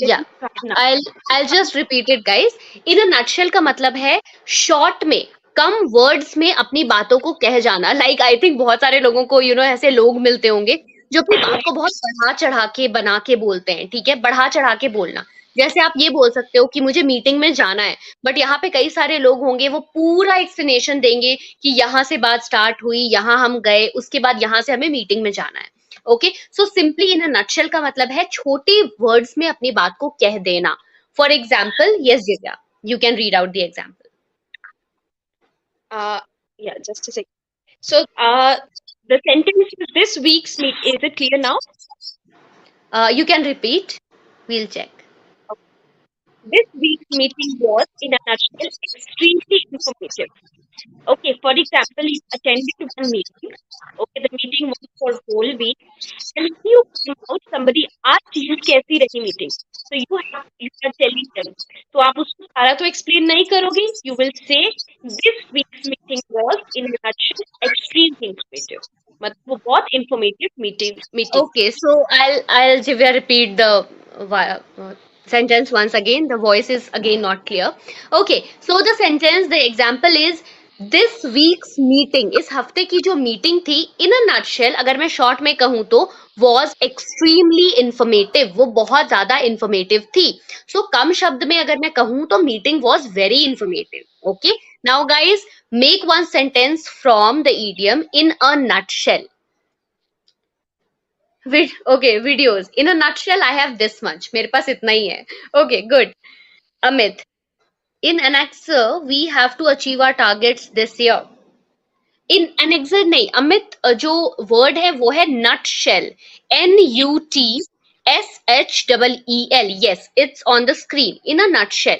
Yeah, me try now. I'll I'll just repeat it, guys. In a nutshell का मतलब है short में, कम words में अपनी बातों को कह जाना. लाइक आई थिंक बहुत सारे लोगों को ऐसे लोग मिलते होंगे जो अपनी बात को बहुत बढ़ा चढ़ा के बना के बोलते हैं. ठीक है, बढ़ा चढ़ा के बोलना. जैसे आप ये बोल सकते हो कि मुझे मीटिंग में जाना है, बट यहाँ पे कई सारे लोग होंगे, वो पूरा एक्सप्लेनेशन देंगे कि यहाँ से बात स्टार्ट हुई, यहाँ हम गए, उसके बाद यहाँ से हमें मीटिंग में जाना है. Okay, so simply in a nutshell का मतलब है छोटे वर्ड्स में अपनी बात को कह देना. For example, yes Divya, you can read out the example. Uh, yeah, just a second. So the sentence is this week's meet. Is it clear now? You can repeat, we'll check. This week's meeting was, in a nutshell, extremely informative. Okay, for example, you attended one meeting. Okay, the meeting was for whole week, and when you came out, somebody asked you कैसी रही meeting. So you are telling them. तो आप उसको सारा तो explain नहीं करोगे. You will say this week's meeting was, in a nutshell, extremely informative. मतलब वो बहुत informative meeting. Okay, so I'll Jivya repeat the sentence once again. The voice is again not clear. Okay, so the sentence, the example is this week's meeting. इस हफ्ते की जो meeting थी, in a nutshell, अगर मैं short में कहूँ तो was extremely informative. वो बहुत ज्यादा informative थी. So कम शब्द में अगर मैं कहूँ तो meeting was very informative. Okay, now guys, make one sentence from the idiom in a nutshell. Okay, videos. In a nutshell, I have this much. मेरे पास इतना ही है. Okay, good. Amit, in Annexer, we have to achieve our targets this year. In Annexer नहीं, अमित, जो word है वो है nutshell. Nutshell. Yes, it's on the screen. In a nutshell.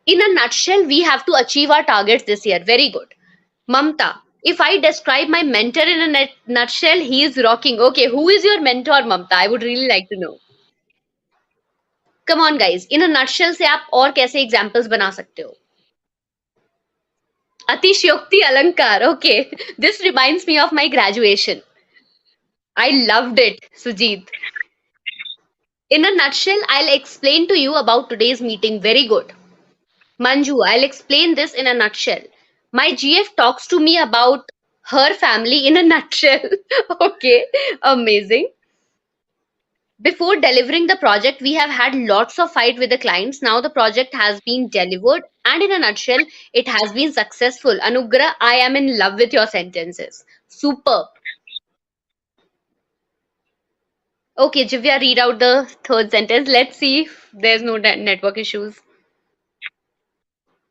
In a nutshell, we have to achieve our targets this year. Very good. Mamta, if I describe my mentor in a nutshell, he is rocking. Okay, who is your mentor, Mamta? I would really like to know. Come on, guys. In a nutshell से आप और कैसे examples बना सकते हो? अतिशयोक्ति अलंकार. Okay, this reminds me of my graduation. I loved it, Sujit. In a nutshell, I'll explain to you about today's meeting. Very good. Manju, I'll explain this in a nutshell. My GF talks to me about her family in a nutshell. Okay, amazing. Before delivering the project, we have had lots of fight with the clients. Now the project has been delivered, and in a nutshell, it has been successful. Anugrah, I am in love with your sentences. Superb. Okay, Jivya, read out the third sentence. Let's see if there's no network issues.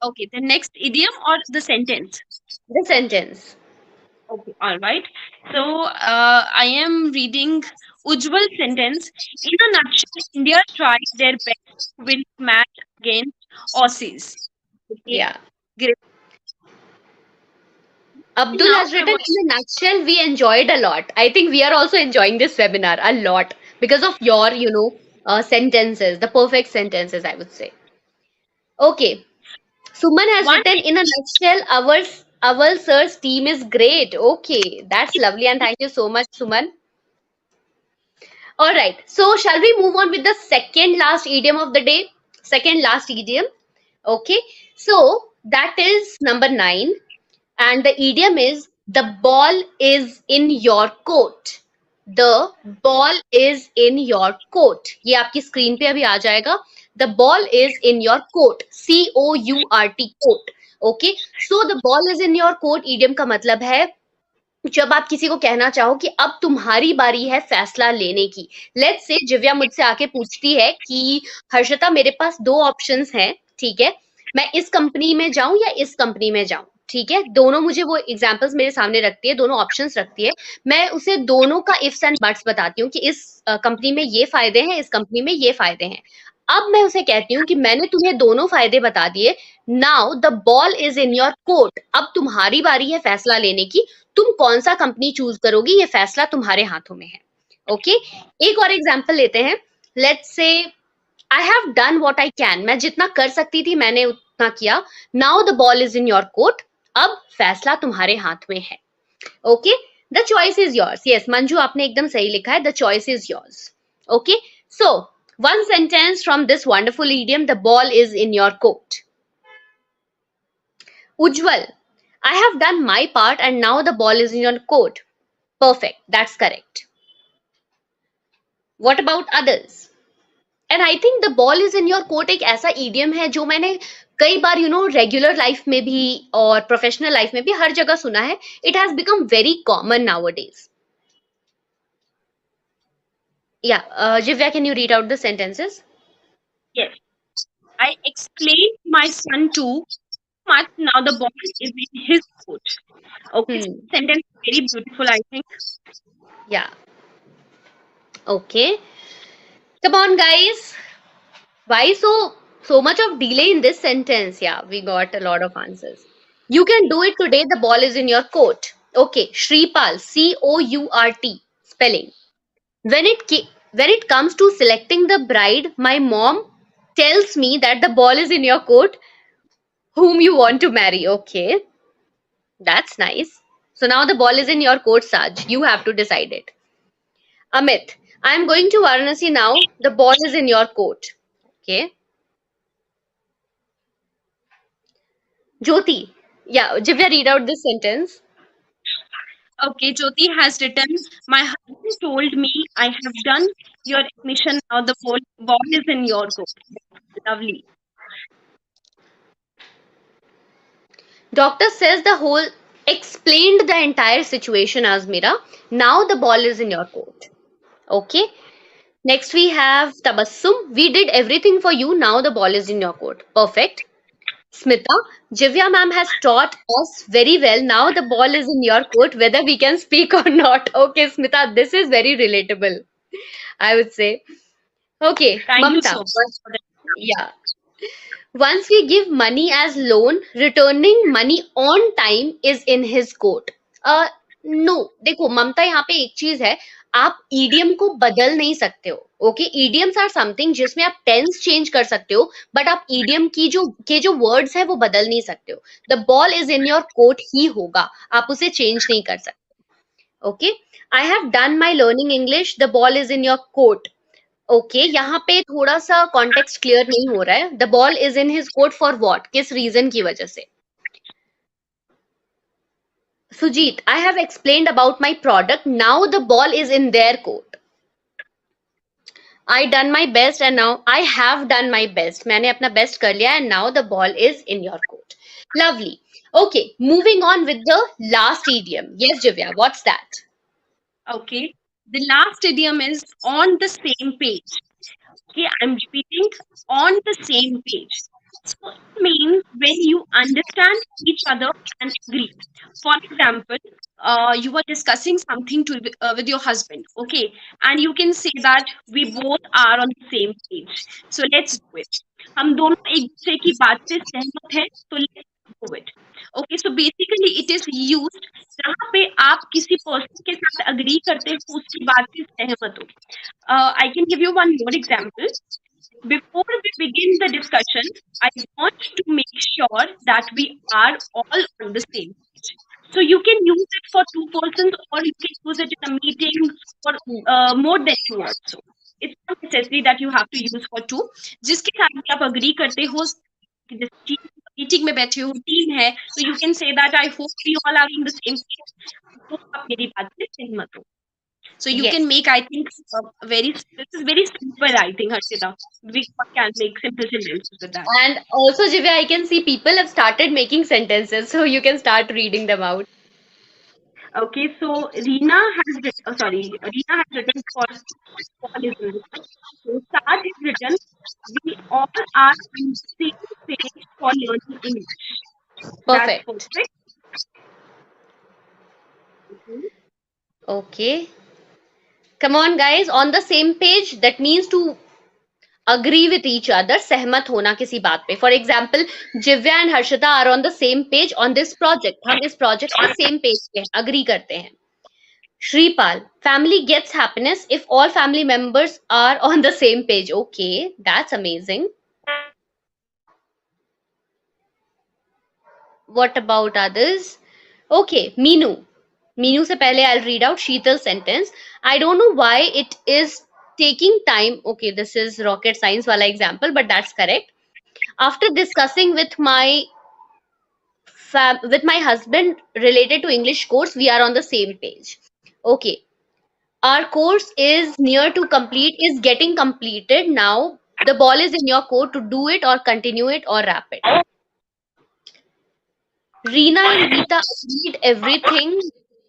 Okay, the next idiom or the sentence? The sentence. Okay, all right. So I am reading Ujjwal sentence. In a nutshell, India tried their best to win the match against Aussies. Okay, Yeah. great. Abdul Now has I written, want. in a nutshell, we enjoyed a lot. I think we are also enjoying this webinar a lot because of your, sentences, the perfect sentences, I would say. Okay. Suman has One written, in a nutshell, our sir's team is great. Okay, that's lovely, and thank you so much, Suman. All right. So, shall we move on with the second last idiom of the day? Second last idiom. Okay. So, that is number 9. And the idiom is the ball is in your court. The ball is in your court. ये आपकी screen पे अभी आ जाएगा. The ball is in your court. COURT court. Okay. So the ball is in your court idiom का मतलब है जब आप किसी को कहना चाहो कि अब तुम्हारी बारी है फैसला लेने की. लेट्स से दिव्या मुझसे आके पूछती है कि हर्षिता मेरे पास दो ऑप्शंस हैं, ठीक है, मैं इस कंपनी में जाऊं या इस कंपनी में जाऊं. ठीक है, दोनों मुझे वो एग्जांपल्स मेरे सामने रखती है, दोनों ऑप्शंस रखती है. मैं उसे दोनों का इफ्स एंड बट्स बताती हूँ कि इस कंपनी में ये फायदे हैं, इस कंपनी में ये फायदे हैं. अब मैं उसे कहती हूँ कि मैंने तुम्हें दोनों फायदे बता दिए. Now the ball is in your court. अब तुम्हारी बारी है फैसला लेने की. तुम कौन सा कंपनी चूज करोगी, ये फैसला तुम्हारे हाथों में है. ओके. एक और एग्जांपल लेते हैं. Let's say I have done what I can. मैं जितना कर सकती थी मैंने उतना किया. Now the ball is in your court. अब फैसला तुम्हारे हाथ में है. Okay. The choice is yours. Yes Manju, आपने एकदम सही लिखा है. The choice is yours. Okay. So one sentence from this wonderful idiom, the ball is in your court. Ujjwal, I have done my part and now the ball is in your court. Perfect, that's correct. What about others? And I think the ball is in your court एक ऐसा idiom है जो मैंने कई बार regular life में भी और professional life में भी हर जगह सुना है. It has become very common nowadays. Yeah, Jivya, can you read out the sentences? Yes. I explained my son too much. Now the ball is in his court. Okay, sentence very beautiful, I think. Yeah. Okay. Come on, guys. Why so much of delay in this sentence? Yeah, we got a lot of answers. You can do it today. The ball is in your court. Okay, Shripal, COURT spelling. When it comes to selecting the bride, my mom tells me that the ball is in your court. Whom you want to marry? Okay, that's nice. So now the ball is in your court, Saj. You have to decide it. Amit, I am going to Varanasi now. The ball is in your court. Okay. Jyoti, yeah, Jivya, read out this sentence. Okay, Jyoti has written, my husband told me I have done your admission. Now the ball is in your court. Lovely. Doctor says the whole explained the entire situation, Azmira. Now the ball is in your court. Okay. Next we have Tabassum. We did everything for you. Now the ball is in your court. Perfect. Smita, Jivya ma'am has taught us very well. Now the ball is in your court, whether we can speak or not. Okay, Smita, this is very relatable, I would say. Okay, Thank you Mamta. so much for that. Yeah. Once we give money as loan, returning money on time is in his court. No, देखो ममता, यहाँ पे एक चीज है, आप EDM को बदल नहीं सकते हो. ओके, ईडीएम्स आर समथिंग जिसमें आप टेंस चेंज कर सकते हो, बट आप ईडीएम की जो वर्ड्स है वो बदल नहीं सकते हो. The ball is in your court ही होगा, आप उसे चेंज नहीं कर सकते. Okay. I have done my learning English. The ball is in your court. Okay, यहाँ पे थोड़ा सा कॉन्टेक्स्ट क्लियर नहीं हो रहा है. The ball is in his court for what, किस रीजन की वजह से. Sujit, I have explained about my product. Now the ball is in their court. I done my best and now I have done my best. मैंने अपना best कर लिया and now the ball is in your court. Lovely. Okay, moving on with the last idiom. Yes, Jivya, what's that? Okay. The last idiom is on the same page. Okay, I'm repeating, on the same page. So it means when you understand each other and agree. For example, you were discussing something with your husband, okay, and you can say that we both are on the same page. So let's do it. हम दोनों एक दूसरे की बात से सहमत हैं, तो let's do it. Okay, so basically it is used जहाँ पे आप किसी पर्सन के साथ अग्री करते हो, उसकी बात से सहमत हो. I can give you one more example. Before we begin the discussion, I want to make sure that we are all on the same page. So you can use it for two persons, or you can use it in a meeting for more than two also. It's not necessary that you have to use for two. जिसके साथ भी आप agree करते हो कि जिस meeting में बैठे हो टीम है, तो you can say that I hope we all are in the same page. तो आप मेरी बात से सहमत हो. So you can Yes. make, I think, very, this is very simple, I think, Harshita. We can make simple sentences with that. And also, Jivya, I can see people have started making sentences, so you can start reading them out. Okay, so Reena has written, Reena has written first, Paul is in this. So Saj has written, we all are on the same page for learning English. That's Perfect. perfect. Mhm. Okay. Come on, guys, on the same page. That means to agree with each other, सहमत होना किसी बात पे. For example, Jivya and Harshita are on the same page on this project. हम इस project पे same page पे हैं, agree करते हैं. Shripal, family gets happiness if all family members are on the same page. Okay, that's amazing. What about others? Okay, Meenu. Meenu se pehle I'll read out Sheetal's sentence. I don't know why it is taking time. Okay, this is rocket science wala example, but that's correct. After discussing with my husband related to English course, we are on the same page. Okay, our course is near to complete, is getting completed now. The ball is in your court to do it or continue it or wrap it. Reena and Geeta agreed everything.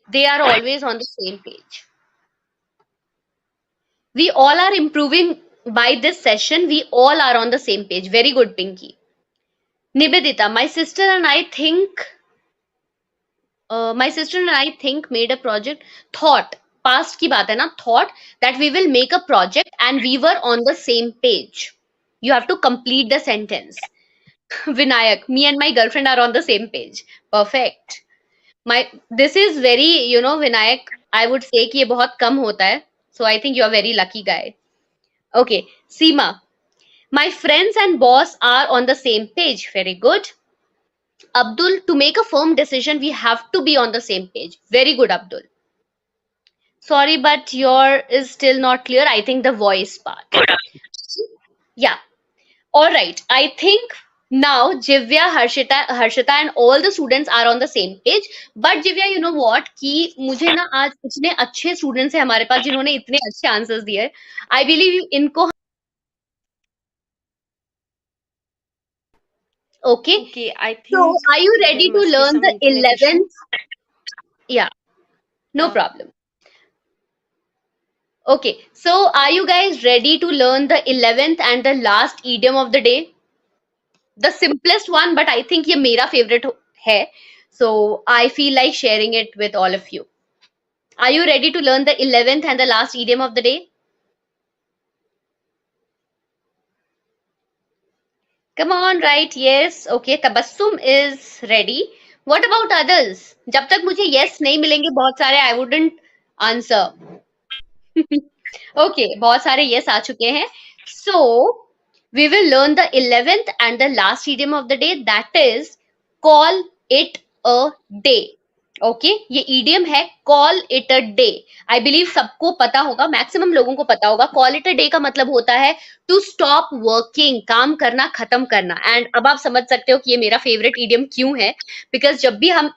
They are always on the same page. We all are improving by this session. We all are on the same page. Very good, Pinky. Nibedita, my sister and I think made a project. Thought, past की बात है ना? Thought that we will make a project and we were on the same page. You have to complete the sentence. Vinayak, me and my girlfriend are on the same page. Perfect. My this is very, Vinayak, I would say कि ये बहुत कम होता है. So I think you are very lucky guy. Okay, Seema, my friends and boss are on the same page. Very good. Abdul, to make a firm decision, we have to be on the same page. Very good, Abdul. Sorry, but your is still not clear. I think the voice part. Yeah. All right. I think now Jivya, Harshita, and all the students are on the same page. But Jivya, you know what? कि मुझे ना आज इतने अच्छे students हैं हमारे पास जिन्होंने इतने अच्छे answers दिए हैं. I believe इनको okay. Okay, I So, think are you there ready to must be learn some the internet issue. 11th? Yeah, no Uh, problem. Okay, so are you guys ready to learn the 11th and the last idiom of the day? The simplest one, but I think ये मेरा favorite है. So, I feel like sharing it with all of you. Are you ready to learn the 11th and the last idiom of the day? Come on, right? Yes. Okay, Tabassum is ready. What about others? जब तक मुझे yes नहीं मिलेंगे बहुत सारे, I wouldn't answer. Okay, बहुत सारे yes आ चुके हैं. So, we will learn the 11th and the last idiom of the day, that is call it a day. Okay, ये idiom है call it a day. I believe सबको पता होगा, maximum लोगों को पता होगा. Call it a day का मतलब होता है to stop working, काम करना खत्म करना. And अब आप समझ सकते हो कि ये मेरा favorite idiom क्यों है, because जब भी हम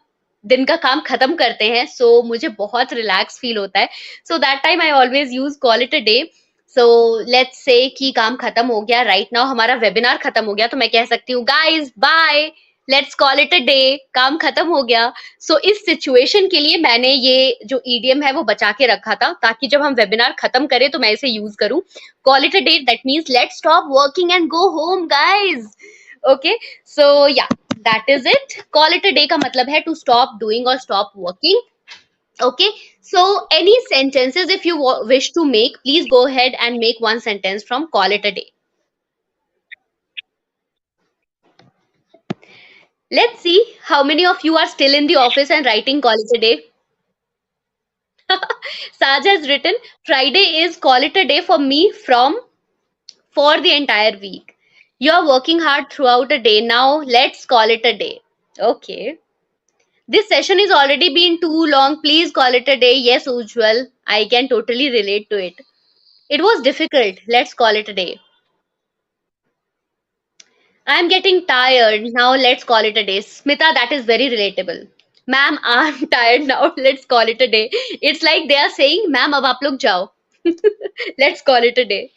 दिन का काम खत्म करते हैं, so मुझे बहुत रिलैक्स फील होता है. So that time I always use call it a day. So let's say कि काम खत्म हो गया, right now हमारा वेबिनार खत्म हो गया, तो मैं कह सकती हूँ guys bye, let's call it a day, काम खत्म हो गया. So इस सिचुएशन के लिए मैंने ये जो ईडीएम है वो बचा के रखा था, ताकि जब हम वेबिनार खत्म करें तो मैं इसे यूज करूं. Call it a day, that means let's stop working and go home guys. Okay, so yeah, that is it. Call it a day का मतलब है to stop doing or stop working. Okay, so any sentences if you wish to make, please go ahead and make one sentence from call it a day. Let's see how many of you are still in the office and writing call it a day. Saj has written, Friday is call it a day for me from for the entire week. You are working hard throughout a day. Now let's call it a day. Okay. This session is already been too long. Please call it a day. Yes, Ujjwal, I can totally relate to it. It was difficult. Let's call it a day. I'm getting tired. Now let's call it a day. Smita, that is very relatable. Ma'am, I'm tired now. Let's call it a day. It's like they are saying, ma'am, ab aap log jao. Let's call it a day.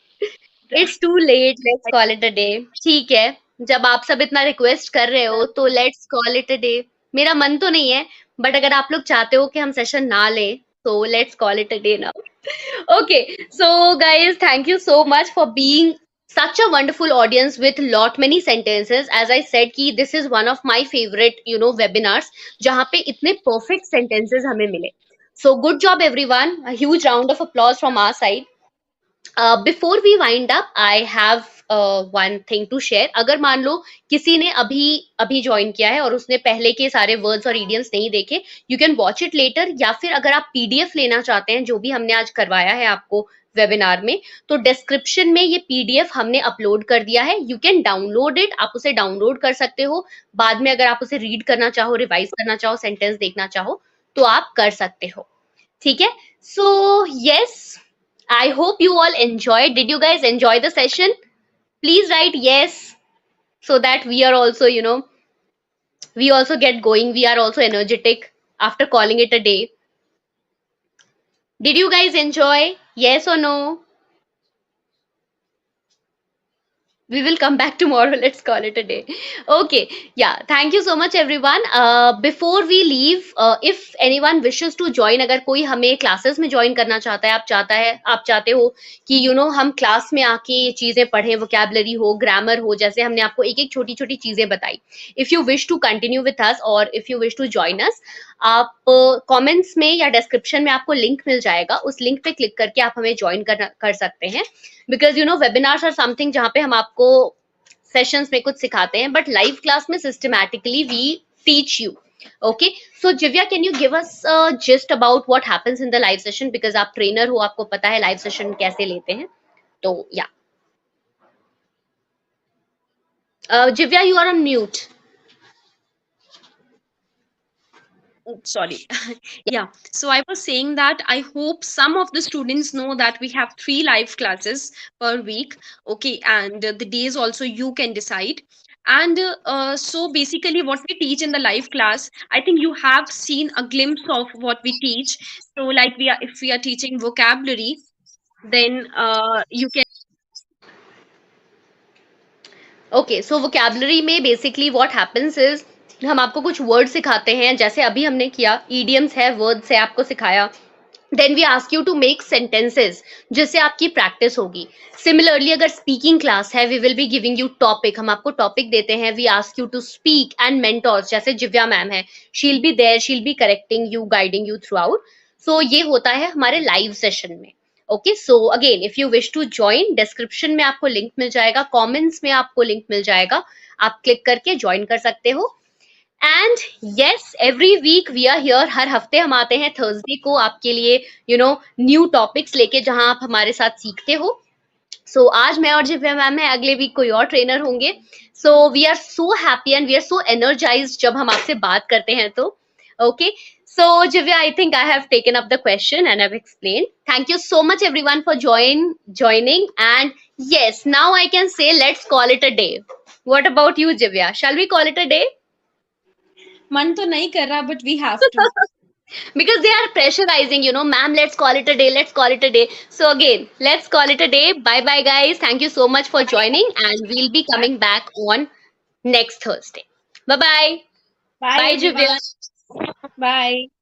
It's too late. Let's call it a day. ठीक है. जब आप सब इतना request कर रहे हो तो let's call it a day. मेरा मन तो नहीं है, बट अगर आप लोग चाहते हो कि हम सेशन ना लें, तो let's call it a day now. Okay, so guys, thank you so much for being such a wonderful audience with lot many sentences. As I said कि this is one of my favorite webinars जहाँ पे इतने perfect sentences हमें मिले. So good job everyone. A huge round of applause from our side. Before we wind up, I have one thing to share. अगर मान लो किसी ने अभी अभी ज्वाइन किया है और उसने पहले के सारे वर्ड्स और इडियम्स नहीं देखे, you can watch it later, या फिर अगर आप पीडीएफ लेना चाहते हैं जो भी हमने आज करवाया है आपको वेबिनार में, तो डिस्क्रिप्शन में ये पीडीएफ हमने अपलोड कर दिया है. You can download it. आप उसे डाउनलोड कर सकते हो. बाद में अगर आप उसे रीड करना चाहो, रिवाइज करना चाहो, सेंटेंस देखना चाहो, तो आप कर सकते हो. ठीक है. So yes, I hope you all enjoyed. Did you guys enjoy the session? Please write yes, so that we are also, we also get going. We are also energetic after calling it a day. Did you guys enjoy? Yes or no? We will come back tomorrow. Let's call it a day. Okay. Yeah, thank you so much everyone. Before we leave, if anyone wishes to join, अगर कोई हमें classes में join करना चाहता है, आप चाहते हो कि हम क्लास में आके ये चीजें पढ़ें, vocabulary हो, grammar हो, जैसे हमने आपको एक एक छोटी छोटी चीजें बताई. If you wish to continue with us or if you wish to join us, आप कमेंट्स में या डिस्क्रिप्शन में आपको लिंक मिल जाएगा. उस लिंक पे क्लिक करके आप हमें ज्वाइन कर सकते हैं. बिकॉज वेबिनार्स आर समथिंग जहाँ पे हम आपको सेशंस में कुछ सिखाते हैं, बट लाइव क्लास में systematically we teach you. Okay, so Jivya, can you give us just about what happens in the live session, because आप ट्रेनर हो, आपको पता है लाइव सेशन कैसे लेते हैं. तो या Jivya, you are on mute. Sorry. Yeah, so I was saying that I hope some of the students know that we have 3 live classes per week. Okay, and the days also you can decide. And so basically what we teach in the live class, I think you have seen a glimpse of what we teach. So like if we are teaching vocabulary, then you can. Okay, so vocabulary में basically what happens is, हम आपको कुछ word सिखाते हैं, जैसे अभी हमने किया, ईडियम्स है, वर्ड्स है, आपको सिखाया. Then we ask you to make sentences, जिससे आपकी प्रैक्टिस होगी. सिमिलरली अगर स्पीकिंग क्लास है, we will be giving you topic. हम आपको टॉपिक देते हैं. We ask you to speak and mentors, जैसे जिव्या मैम है, she will be there, she will be correcting you, guiding you throughout. So ये होता है हमारे लाइव सेशन में. Okay, so again if you wish to join, description में आपको link मिल जाएगा, कमेंट्स में आपको लिंक मिल जाएगा, आप क्लिक करके ज्वाइन कर सकते हो. And yes, every week we are here. हर हफ्ते हम आते हैं थर्सडे को आपके लिए न्यू टॉपिक्स लेके, जहां आप हमारे साथ सीखते हो. सो आज मैं और जिव्या मैम है, अगले वीक कोई और ट्रेनर होंगे. So we are so happy and we are so energized जब हम आपसे बात करते हैं. तो okay, so Jivya, I think I have taken up the question and I've explained. Thank you so much everyone for joining, and yes, now I can say let's call it a day. What about you, Jivya? Shall we call it a day? Man to nahi kar raha, but we have to. Because they are pressurizing, ma'am, let's call it a day, let's call it a day. So again, let's call it a day. Bye bye guys, thank you so much for joining, and we'll be coming back on next Thursday. Bye bye. Bye Bye everyone. Jivya. Bye.